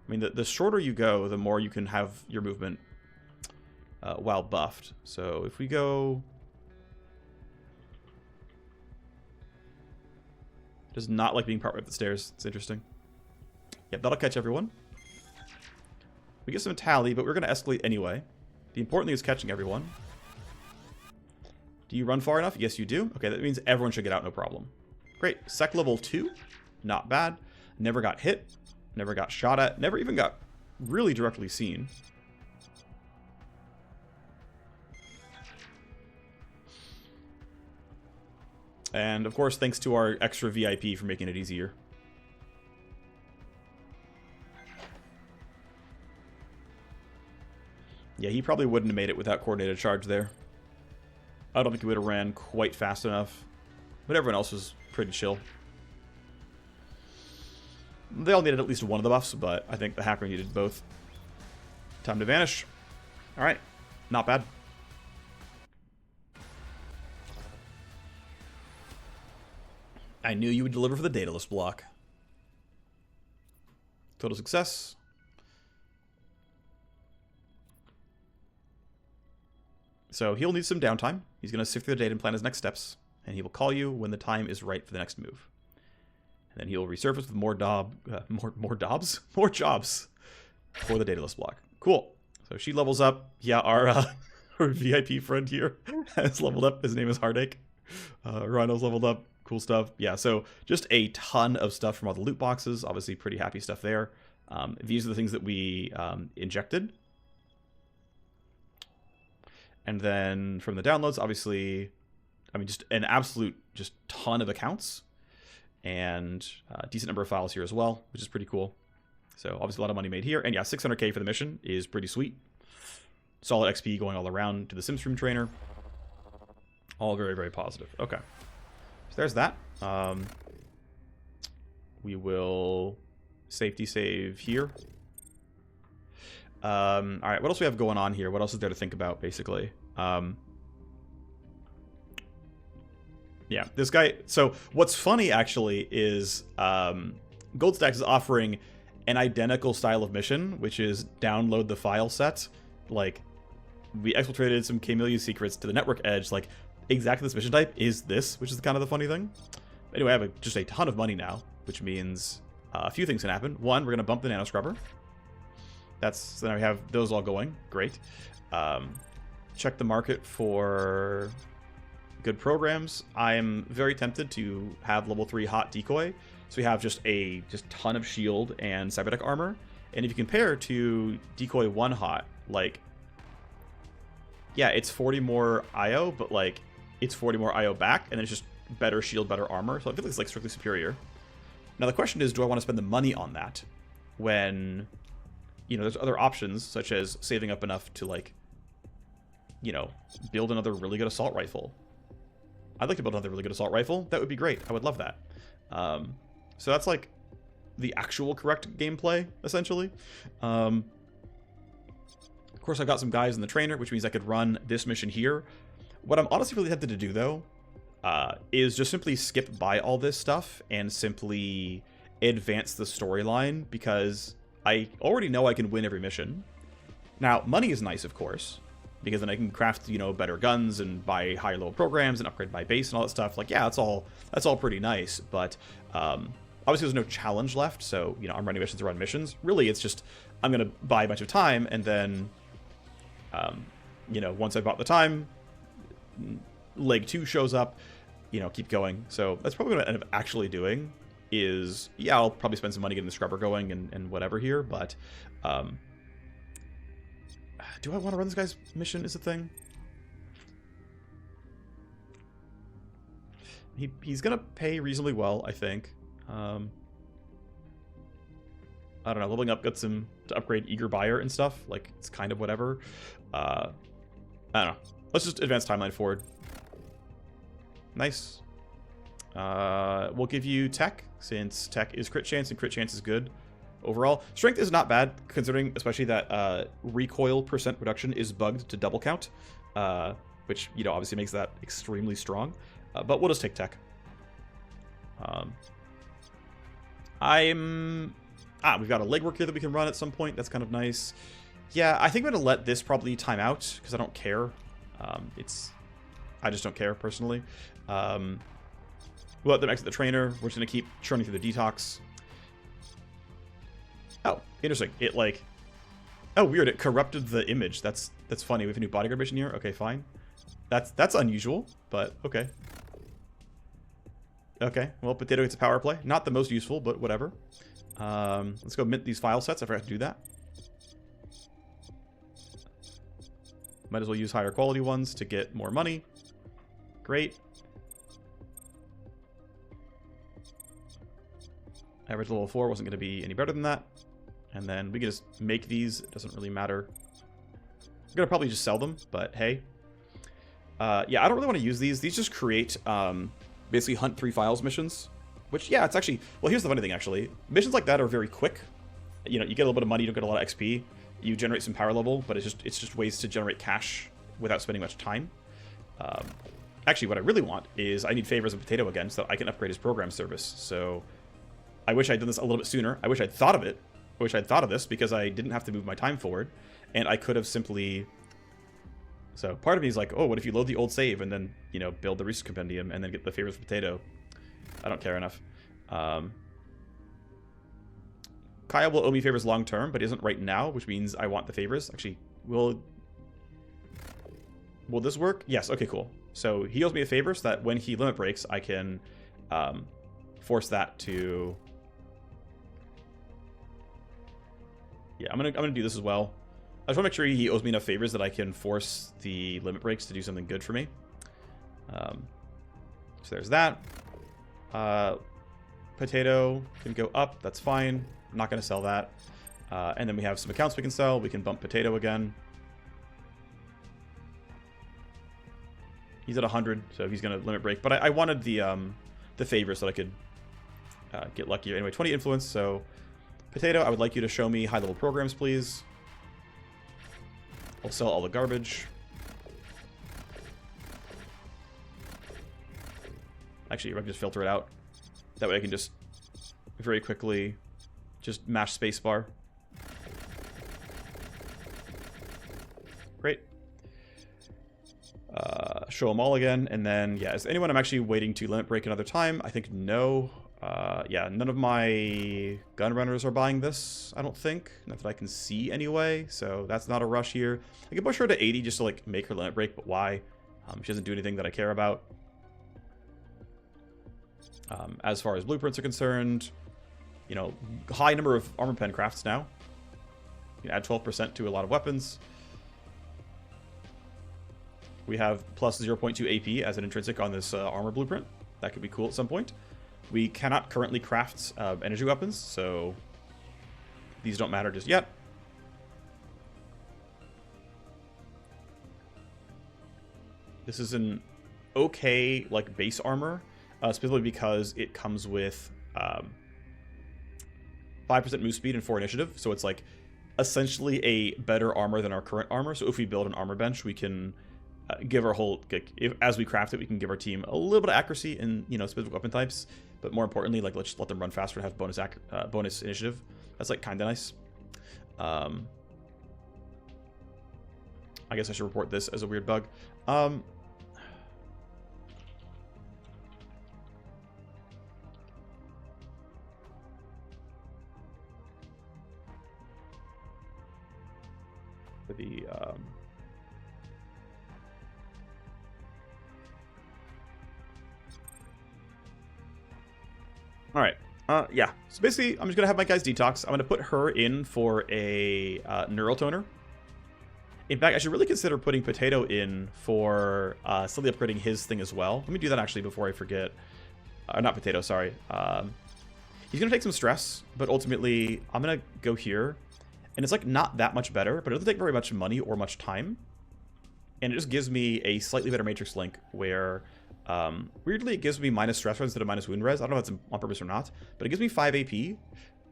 I mean, the shorter you go, the more you can have your movement while buffed. So if we go... It does not like being part way up the stairs. It's interesting. Yep, that'll catch everyone. We get some tally, but we're going to escalate anyway. The important thing is catching everyone. Do you run far enough? Yes, you do. Okay, that means everyone should get out, no problem. Great. Sec level 2. Not bad. Never got hit. Never got shot at. Never even got really directly seen. And, of course, thanks to our extra VIP for making it easier. Yeah, he probably wouldn't have made it without coordinated charge there. I don't think he would have ran quite fast enough. But everyone else was pretty chill. They all needed at least one of the buffs, but I think the hacker needed both. Time to vanish. Alright, not bad. I knew you would deliver for the Daedalus block. Total success. So he'll need some downtime. He's going to sift through the data and plan his next steps. And he will call you when the time is right for the next move. And then he'll resurface with more more jobs for the Daedalus block. Cool. So she levels up. Yeah, our VIP friend here has leveled up. His name is Heartache. Rhino's leveled up. Cool stuff. Yeah, so just a ton of stuff from all the loot boxes. Obviously pretty happy stuff there. These are the things that we injected. And then from the downloads, obviously, I mean, just an absolute just ton of accounts. And a decent number of files here as well, which is pretty cool. So obviously a lot of money made here. And yeah, 600k for the mission is pretty sweet. Solid XP going all around to the Sims Room Trainer. All very, very positive. Okay. So there's that. We will safety save here. All right, what else do we have going on here? What else is there to think about, basically? Yeah, this guy... So, what's funny, actually, is Goldstack is offering an identical style of mission, which is download the file set. Like, we exfiltrated some K-Million secrets to the network edge. Like, exactly this mission type is this, which is kind of the funny thing. Anyway, I have just a ton of money now, which means a few things can happen. One, we're going to bump the Nano Scrubber. So now we have those all going. Great. Check the market for good programs. I am very tempted to have level 3 hot decoy. So we have just a ton of shield and cyberdeck armor. And if you compare to decoy 1 hot, like, yeah, it's 40 more IO, but like it's 40 more IO back, and then it's just better shield, better armor. So I feel like it's like strictly superior. Now the question is, do I want to spend the money on that when, you know, there's other options such as saving up enough to, like, you know, build another really good assault rifle. I'd like to build another really good assault rifle. That would be great. I would love that. So that's like the actual correct gameplay, essentially. Of course, I've got some guys in the trainer, which means I could run this mission here. What I'm honestly really tempted to do, though, is just simply skip by all this stuff and simply advance the storyline, because I already know I can win every mission. Now, money is nice, of course, because then I can craft, you know, better guns and buy higher level programs and upgrade my base and all that stuff. Like, yeah, that's all pretty nice, but obviously there's no challenge left, so, you know, I'm running missions to run missions. Really, it's just I'm gonna buy a bunch of time, and then you know, once I bought the time, leg 2 shows up, you know, keep going. So that's probably what I end up actually doing is, yeah, I'll probably spend some money getting the scrubber going and whatever here, but do I want to run this guy's mission is the thing? He's gonna pay reasonably well, I think. I don't know, leveling up gets him to upgrade Eager Buyer and stuff. Like, it's kind of whatever. I don't know. Let's just advance timeline forward. Nice. We'll give you Tech, since Tech is crit chance, and crit chance is good overall. Strength is not bad, considering especially that recoil % reduction is bugged to double count, which, you know, obviously makes that extremely strong. But we'll just take Tech. We've got a legwork here that we can run at some point. That's kind of nice. Yeah, I think I'm going to let this probably time out, because I don't care. I just don't care, personally. We'll let them exit the trainer. We're just going to keep churning through the detox. Oh, interesting. It, like... Oh, weird. It corrupted the image. That's funny. We have a new bodyguard mission here. Okay, fine. That's unusual, but okay. Okay, well, Potato gets a power play. Not the most useful, but whatever. Let's go mint these file sets. I forgot to do that. Might as well use higher quality ones to get more money. Great. Average level 4 wasn't going to be any better than that. And then we can just make these. It doesn't really matter. I'm going to probably just sell them, but hey. Yeah, I don't really want to use these. These just create basically hunt 3 files missions. Which, yeah, it's actually... Well, here's the funny thing, actually. Missions like that are very quick. You know, you get a little bit of money, you don't get a lot of XP. You generate some power level, but it's just ways to generate cash without spending much time. Actually, what I really want is I need favors of Potato again so that I can upgrade his program service. So I wish I'd done this a little bit sooner. I wish I'd thought of it. I wish I'd thought of this because I didn't have to move my time forward. And I could have simply... So part of me is like, oh, what if you load the old save and then, you know, build the research compendium and then get the favors of Potato? I don't care enough. Kaya will owe me favors long term, but he isn't right now, which means I want the favors. Actually, will this work? Yes, okay, cool. So he owes me a favor so that when he limit breaks, I can force that to... Yeah, I'm gonna do this as well. I just want to make sure he owes me enough favors that I can force the limit breaks to do something good for me. So there's that. Potato can go up. That's fine. I'm not going to sell that. And then we have some accounts we can sell. We can bump Potato again. He's at 100, so he's going to limit break. But I wanted the favor so that I could get luckier. Anyway, 20 influence. So Potato, I would like you to show me high-level programs, please. I'll sell all the garbage. Actually, I can just filter it out. That way I can just very quickly just mash spacebar. Great. Show them all again, and then, yeah, is anyone I'm actually waiting to limit break another time? I think no. Yeah, none of my gun runners are buying this, I don't think. Not that I can see anyway, so that's not a rush here. I can push her to 80 just to, like, make her limit break, but why? She doesn't do anything that I care about. As far as blueprints are concerned, you know, high number of armor pen crafts now. You can add 12% to a lot of weapons. We have plus 0.2 AP as an intrinsic on this armor blueprint. That could be cool at some point. We cannot currently craft energy weapons, so these don't matter just yet. This is an okay, like, base armor, specifically because it comes with 5% move speed and 4 initiative, so it's, like, essentially a better armor than our current armor. So if we build an armor bench, we can give our whole, as we craft it, we can give our team a little bit of accuracy in, you know, specific weapon types. But more importantly, like, let's just let them run faster and have bonus initiative. That's, like, kind of nice. I I guess I should report this as a weird bug. The all right. Yeah. So basically, I'm just gonna have my guys detox. I'm gonna put her in for a neural toner. In fact, I should really consider putting Potato in for slightly upgrading his thing as well. Let me do that actually before I forget. Not Potato, sorry. He's gonna take some stress, but ultimately, I'm gonna go here. And it's like not that much better, but it doesn't take very much money or much time. And it just gives me a slightly better matrix link where, weirdly, it gives me minus stress res instead of minus wound res. I don't know if that's on purpose or not, but it gives me 5 AP,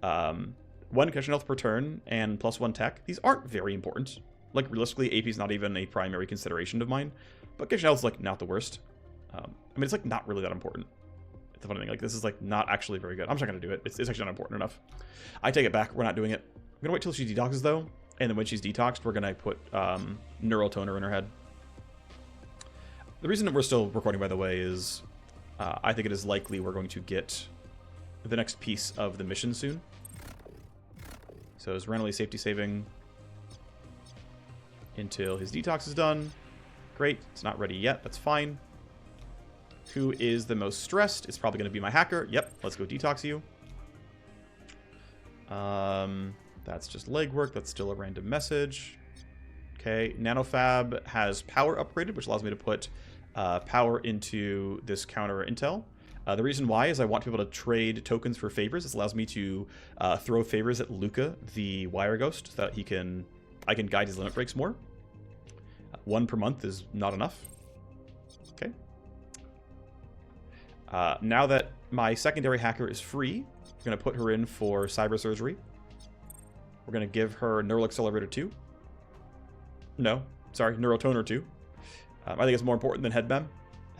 1 concussion health per turn, and +1 tech. These aren't very important. Like, realistically, AP is not even a primary consideration of mine, but concussion health is, like, not the worst. I mean, it's, like, not really that important. It's the funny thing. Like, this is, like, not actually very good. I'm just not going to do it. It's actually not important enough. I take it back. We're not doing it. I'm gonna wait till she detoxes though, and then when she's detoxed, we're gonna put neural toner in her head. The reason that we're still recording, by the way, is I think it is likely we're going to get the next piece of the mission soon. So it's randomly safety saving until his detox is done. Great, it's not ready yet, that's fine. Who is the most stressed? It's probably gonna be my hacker. Yep, let's go detox you. That's just legwork. That's still a random message. Okay, NanoFab has power upgraded, which allows me to put power into this counter intel. The reason why is I want people to trade tokens for favors. This allows me to throw favors at Luca, the wire ghost, so that I can guide his limit breaks more. 1 per month is not enough. Okay. Now that my secondary hacker is free, I'm going to put her in for cyber surgery. We're going to give her Neural Accelerator 2. No, sorry, Neurotoner 2. I think it's more important than Headmem.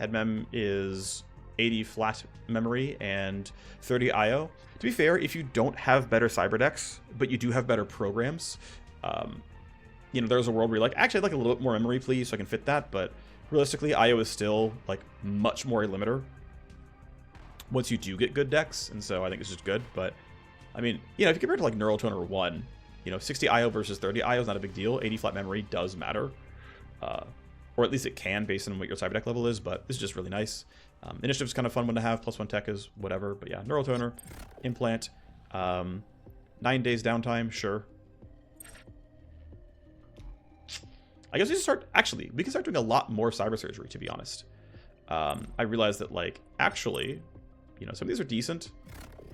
Headmem is 80 flat memory and 30 IO. To be fair, if you don't have better cyber decks, but you do have better programs, you know, there's a world where you're like, actually, I'd like a little bit more memory, please, so I can fit that. But realistically, IO is still, like, much more a limiter once you do get good decks. And so I think it's just good. But, I mean, you know, if you compare it to, like, Neurotoner 1, you know, 60 IO versus 30 IO is not a big deal. 80 flat memory does matter. Or at least it can based on what your cyber deck level is, but this is just really nice. Initiative's kind of fun one to have. +1 tech is whatever. But yeah, Neurotoner, Implant, 9 days downtime, sure. I guess we can start doing a lot more cyber surgery, to be honest. I realized that, like, actually, you know, some of these are decent.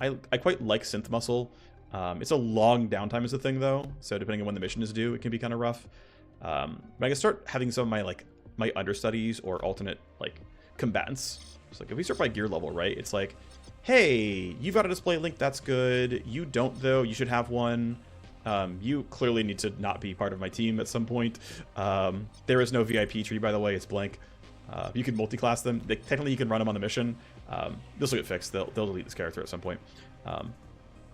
I quite like Synth Muscle. It's a long downtime is the thing, though, so depending on when the mission is due, it can be kind of rough. But I can start having some of my, like, my understudies or alternate, like, combatants. It's like, if we start by gear level, right, it's like, hey, you've got a display link, that's good. You don't, though, you should have one. You clearly need to not be part of my team at some point. There is no VIP tree, by the way, it's blank. You can multi-class them. Technically, you can run them on the mission. This will get fixed. They'll delete this character at some point.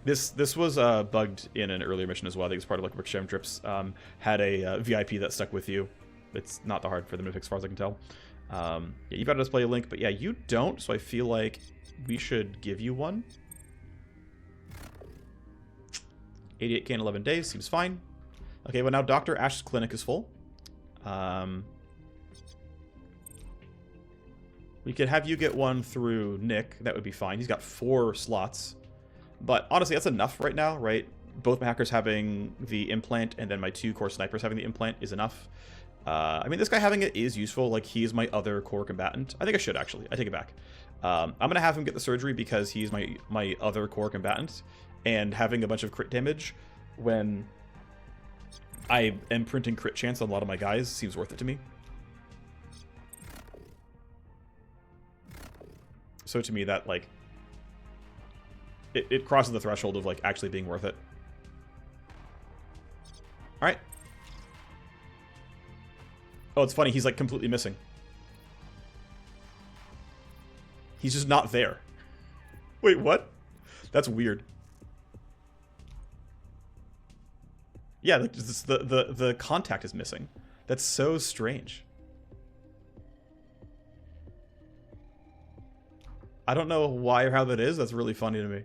This was bugged in an earlier mission as well. I think it's part of, like, Rick trips. Had a VIP that stuck with you. It's not that hard for them to fix, as far as I can tell. Yeah, you've got a display link, but yeah, you don't. So I feel like we should give you one. 88k in 11 days seems fine. Okay, well now Dr. Ash's clinic is full. We could have you get one through Nick. That would be fine. He's got 4 slots. But honestly, that's enough right now, right? Both my hackers having the implant and then my 2 core snipers having the implant is enough. I mean, this guy having it is useful. Like, he is my other core combatant. I think I should, actually. I take it back. I'm going to have him get the surgery because he's my other core combatant. And having a bunch of crit damage when I am printing crit chance on a lot of my guys seems worth it to me. So to me, that, like, it crosses the threshold of, like, actually being worth it. All right. Oh, it's funny. He's, like, completely missing. He's just not there. Wait, what? That's weird. Yeah, the contact is missing. That's so strange. I don't know why or how that is. That's really funny to me.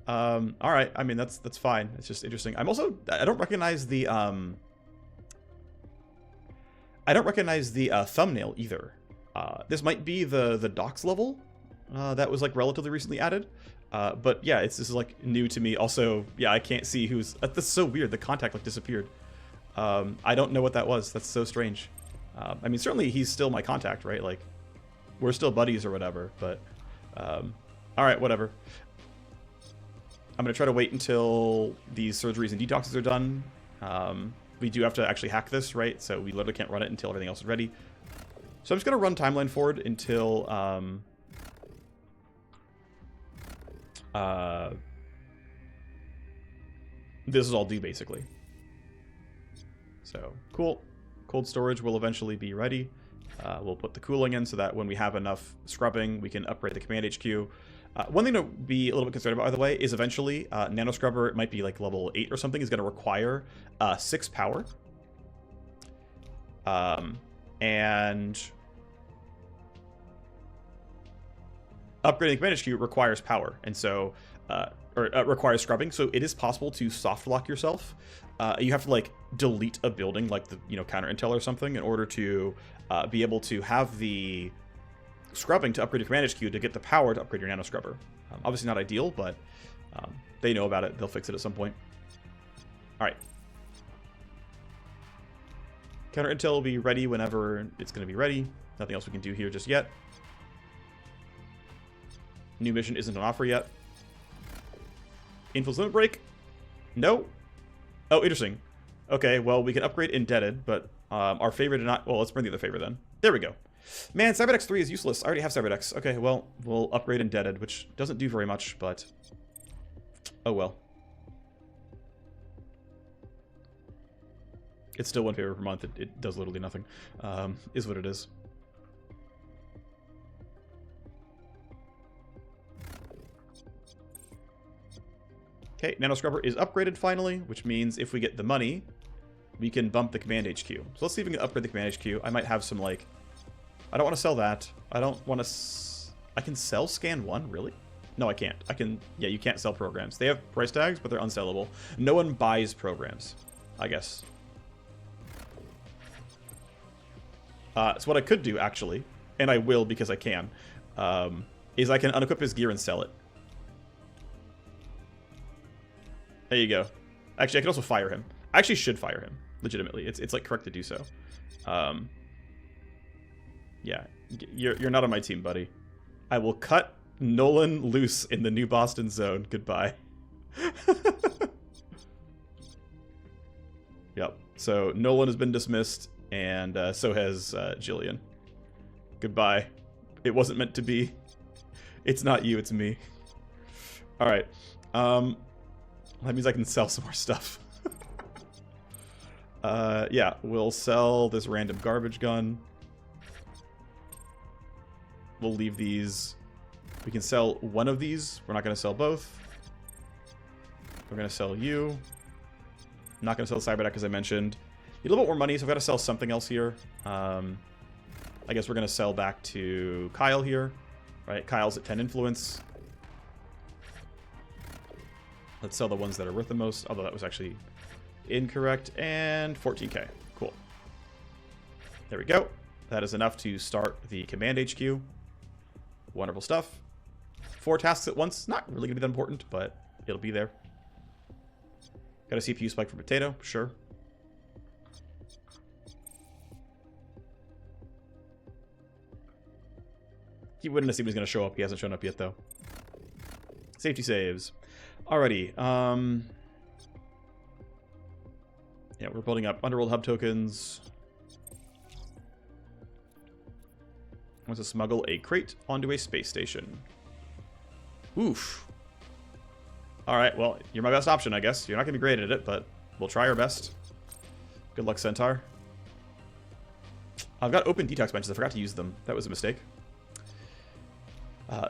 All right. I mean, that's fine. It's just interesting. I don't recognize the thumbnail either. This might be the docs level that was like relatively recently added. But yeah, this is like new to me. Also, yeah, I can't see who's. That's so weird. The contact like disappeared. I don't know what that was. That's so strange. I mean, certainly he's still my contact, right? Like, we're still buddies or whatever. But all right, whatever. I'm gonna try to wait until these surgeries and detoxes are done. We do have to actually hack this, right? So we literally can't run it until everything else is ready. So I'm just gonna run timeline forward until this is all due, basically. So cool. Cold storage will eventually be ready. We'll put the cooling in so that when we have enough scrubbing, we can upgrade the command HQ. One thing to be a little bit concerned about, by the way, is eventually Nano Scrubber, it might be like level 8 or something, is going to require 6 power. And upgrading command HQ requires power, and so requires scrubbing. So it is possible to soft lock yourself. You have to like delete a building, like the counter intel or something, in order to be able to have the scrubbing to upgrade your command HQ to get the power to upgrade your nano scrubber. Obviously not ideal, but they know about it. They'll fix it at some point. All right. Counter intel will be ready whenever it's going to be ready. Nothing else we can do here just yet. New mission isn't on offer yet. Infil's limit break? No. Oh, interesting. Okay, well, we can upgrade Indebted, but our favorite did not... Well, let's bring the other favorite then. There we go. Man, Cyberdex 3 is useless. I already have Cyberdex. Okay, well, we'll upgrade Indebted, which doesn't do very much, but... Oh, well. It's still one favor per month. It does literally nothing. Is what it is. Okay, Nano Scrubber is upgraded finally, which means if we get the money, we can bump the command HQ. So let's see if we can upgrade the command HQ. I might have some, like... I don't want to sell that. I don't want to... I can sell Scan 1? Really? No, I can't. I can... Yeah, you can't sell programs. They have price tags, but they're unsellable. No one buys programs, I guess. So what I could do, actually, and I will because I can, is I can unequip his gear and sell it. There you go. Actually, I could also fire him. I actually should fire him, legitimately. It's like correct to do so. Yeah, you're not on my team, buddy. I will cut Nolan loose in the New Boston zone. Goodbye. Yep. So Nolan has been dismissed, and so has Jillian. Goodbye. It wasn't meant to be. It's not you, it's me. All right. That means I can sell some more stuff. Yeah, we'll sell this random garbage gun. We'll leave these. We can sell one of these. We're not going to sell both. We're going to sell you. I'm not going to sell the Cyberdeck, as I mentioned. Need a little bit more money, so I've got to sell something else here. I guess we're going to sell back to Kyle here. Right, Kyle's at 10 influence. Let's sell the ones that are worth the most, although that was actually incorrect. And 14k. Cool. There we go. That is enough to start the command HQ. Wonderful stuff. 4 tasks at once. Not really going to be that important, but it'll be there. Got a CPU spike for Potato, sure. He wouldn't assume he's going to show up. He hasn't shown up yet, though. Safety saves. Alrighty. Yeah, we're building up Underworld hub tokens. Wants to smuggle a crate onto a space station. Oof. Alright, well, you're my best option, I guess. You're not going to be great at it, but we'll try our best. Good luck, Centaur. I've got open detox benches. I forgot to use them. That was a mistake.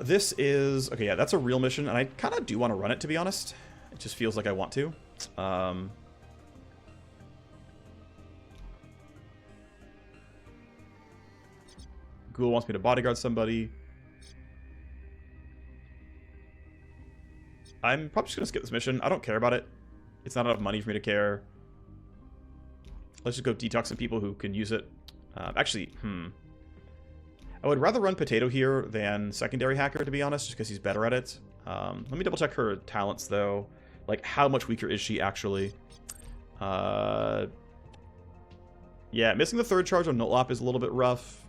This is... Okay, yeah, that's a real mission, and I kind of do want to run it, to be honest. It just feels like I want to. Ghoul wants me to bodyguard somebody. I'm probably just going to skip this mission. I don't care about it. It's not enough money for me to care. Let's just go detox some people who can use it. Actually, I would rather run Potato here than Secondary Hacker, to be honest, just because he's better at it. Let me double check her talents, though. Like, how much weaker is she, actually? Yeah, missing the third charge on Notlop is a little bit rough.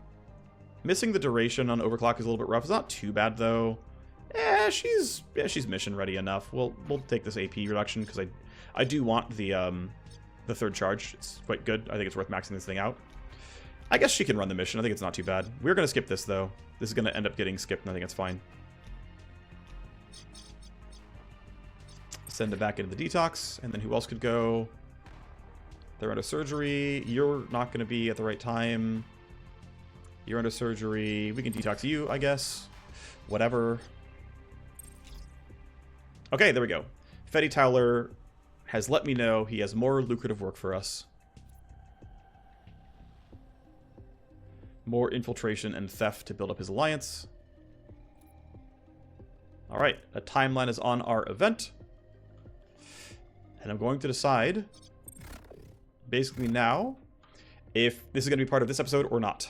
Missing the duration on Overclock is a little bit rough. It's not too bad, though. She's mission ready enough. We'll take this AP reduction, because I do want the third charge. It's quite good. I think it's worth maxing this thing out. I guess she can run the mission. I think it's not too bad. We're going to skip this, though. This is going to end up getting skipped, and I think it's fine. Send it back into the detox, and then who else could go? They're under surgery. You're not going to be at the right time. You're under surgery. We can detox you, I guess. Whatever. Okay, there we go. Fedde Towler has let me know he has more lucrative work for us. More infiltration and theft to build up his alliance. Alright, a timeline is on our event. And I'm going to decide, basically now, if this is going to be part of this episode or not.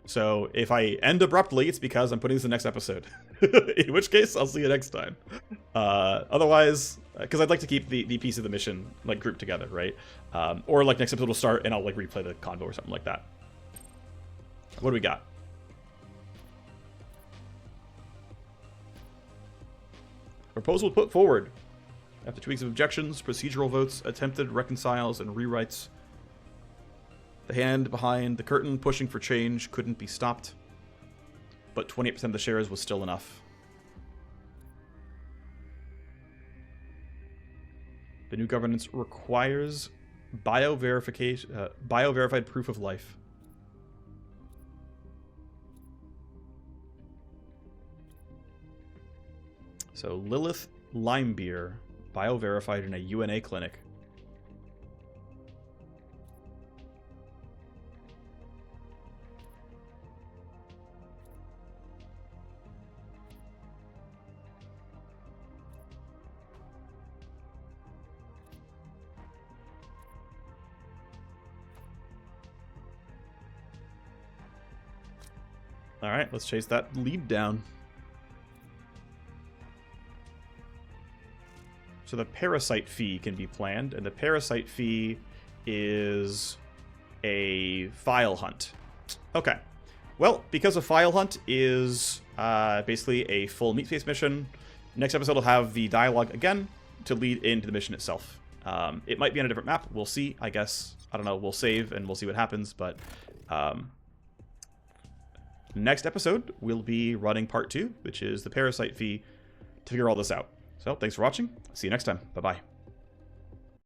So if I end abruptly, it's because I'm putting this in the next episode. In which case, I'll see you next time. Otherwise, because I'd like to keep the piece of the mission like grouped together, right? Or like next episode will start and I'll like replay the convo or something like that. What do we got? Proposal put forward. After 2 weeks of objections, procedural votes, attempted reconciles, and rewrites, the hand behind the curtain pushing for change couldn't be stopped. But 28% of the shares was still enough. The new governance requires bio-verified proof of life. So Lilith Limebeer, bio-verified in a UNA clinic. All right, let's chase that lead down. So the parasite fee can be planned, and the parasite fee is a file hunt. Okay. Well, because a file hunt is basically a full meat space mission, next episode will have the dialogue again to lead into the mission itself. It might be on a different map. We'll see, I guess. I don't know. We'll save and we'll see what happens, but next episode, we'll be running part 2, which is the parasite fee, to figure all this out. So, thanks for watching. See you next time. Bye-bye.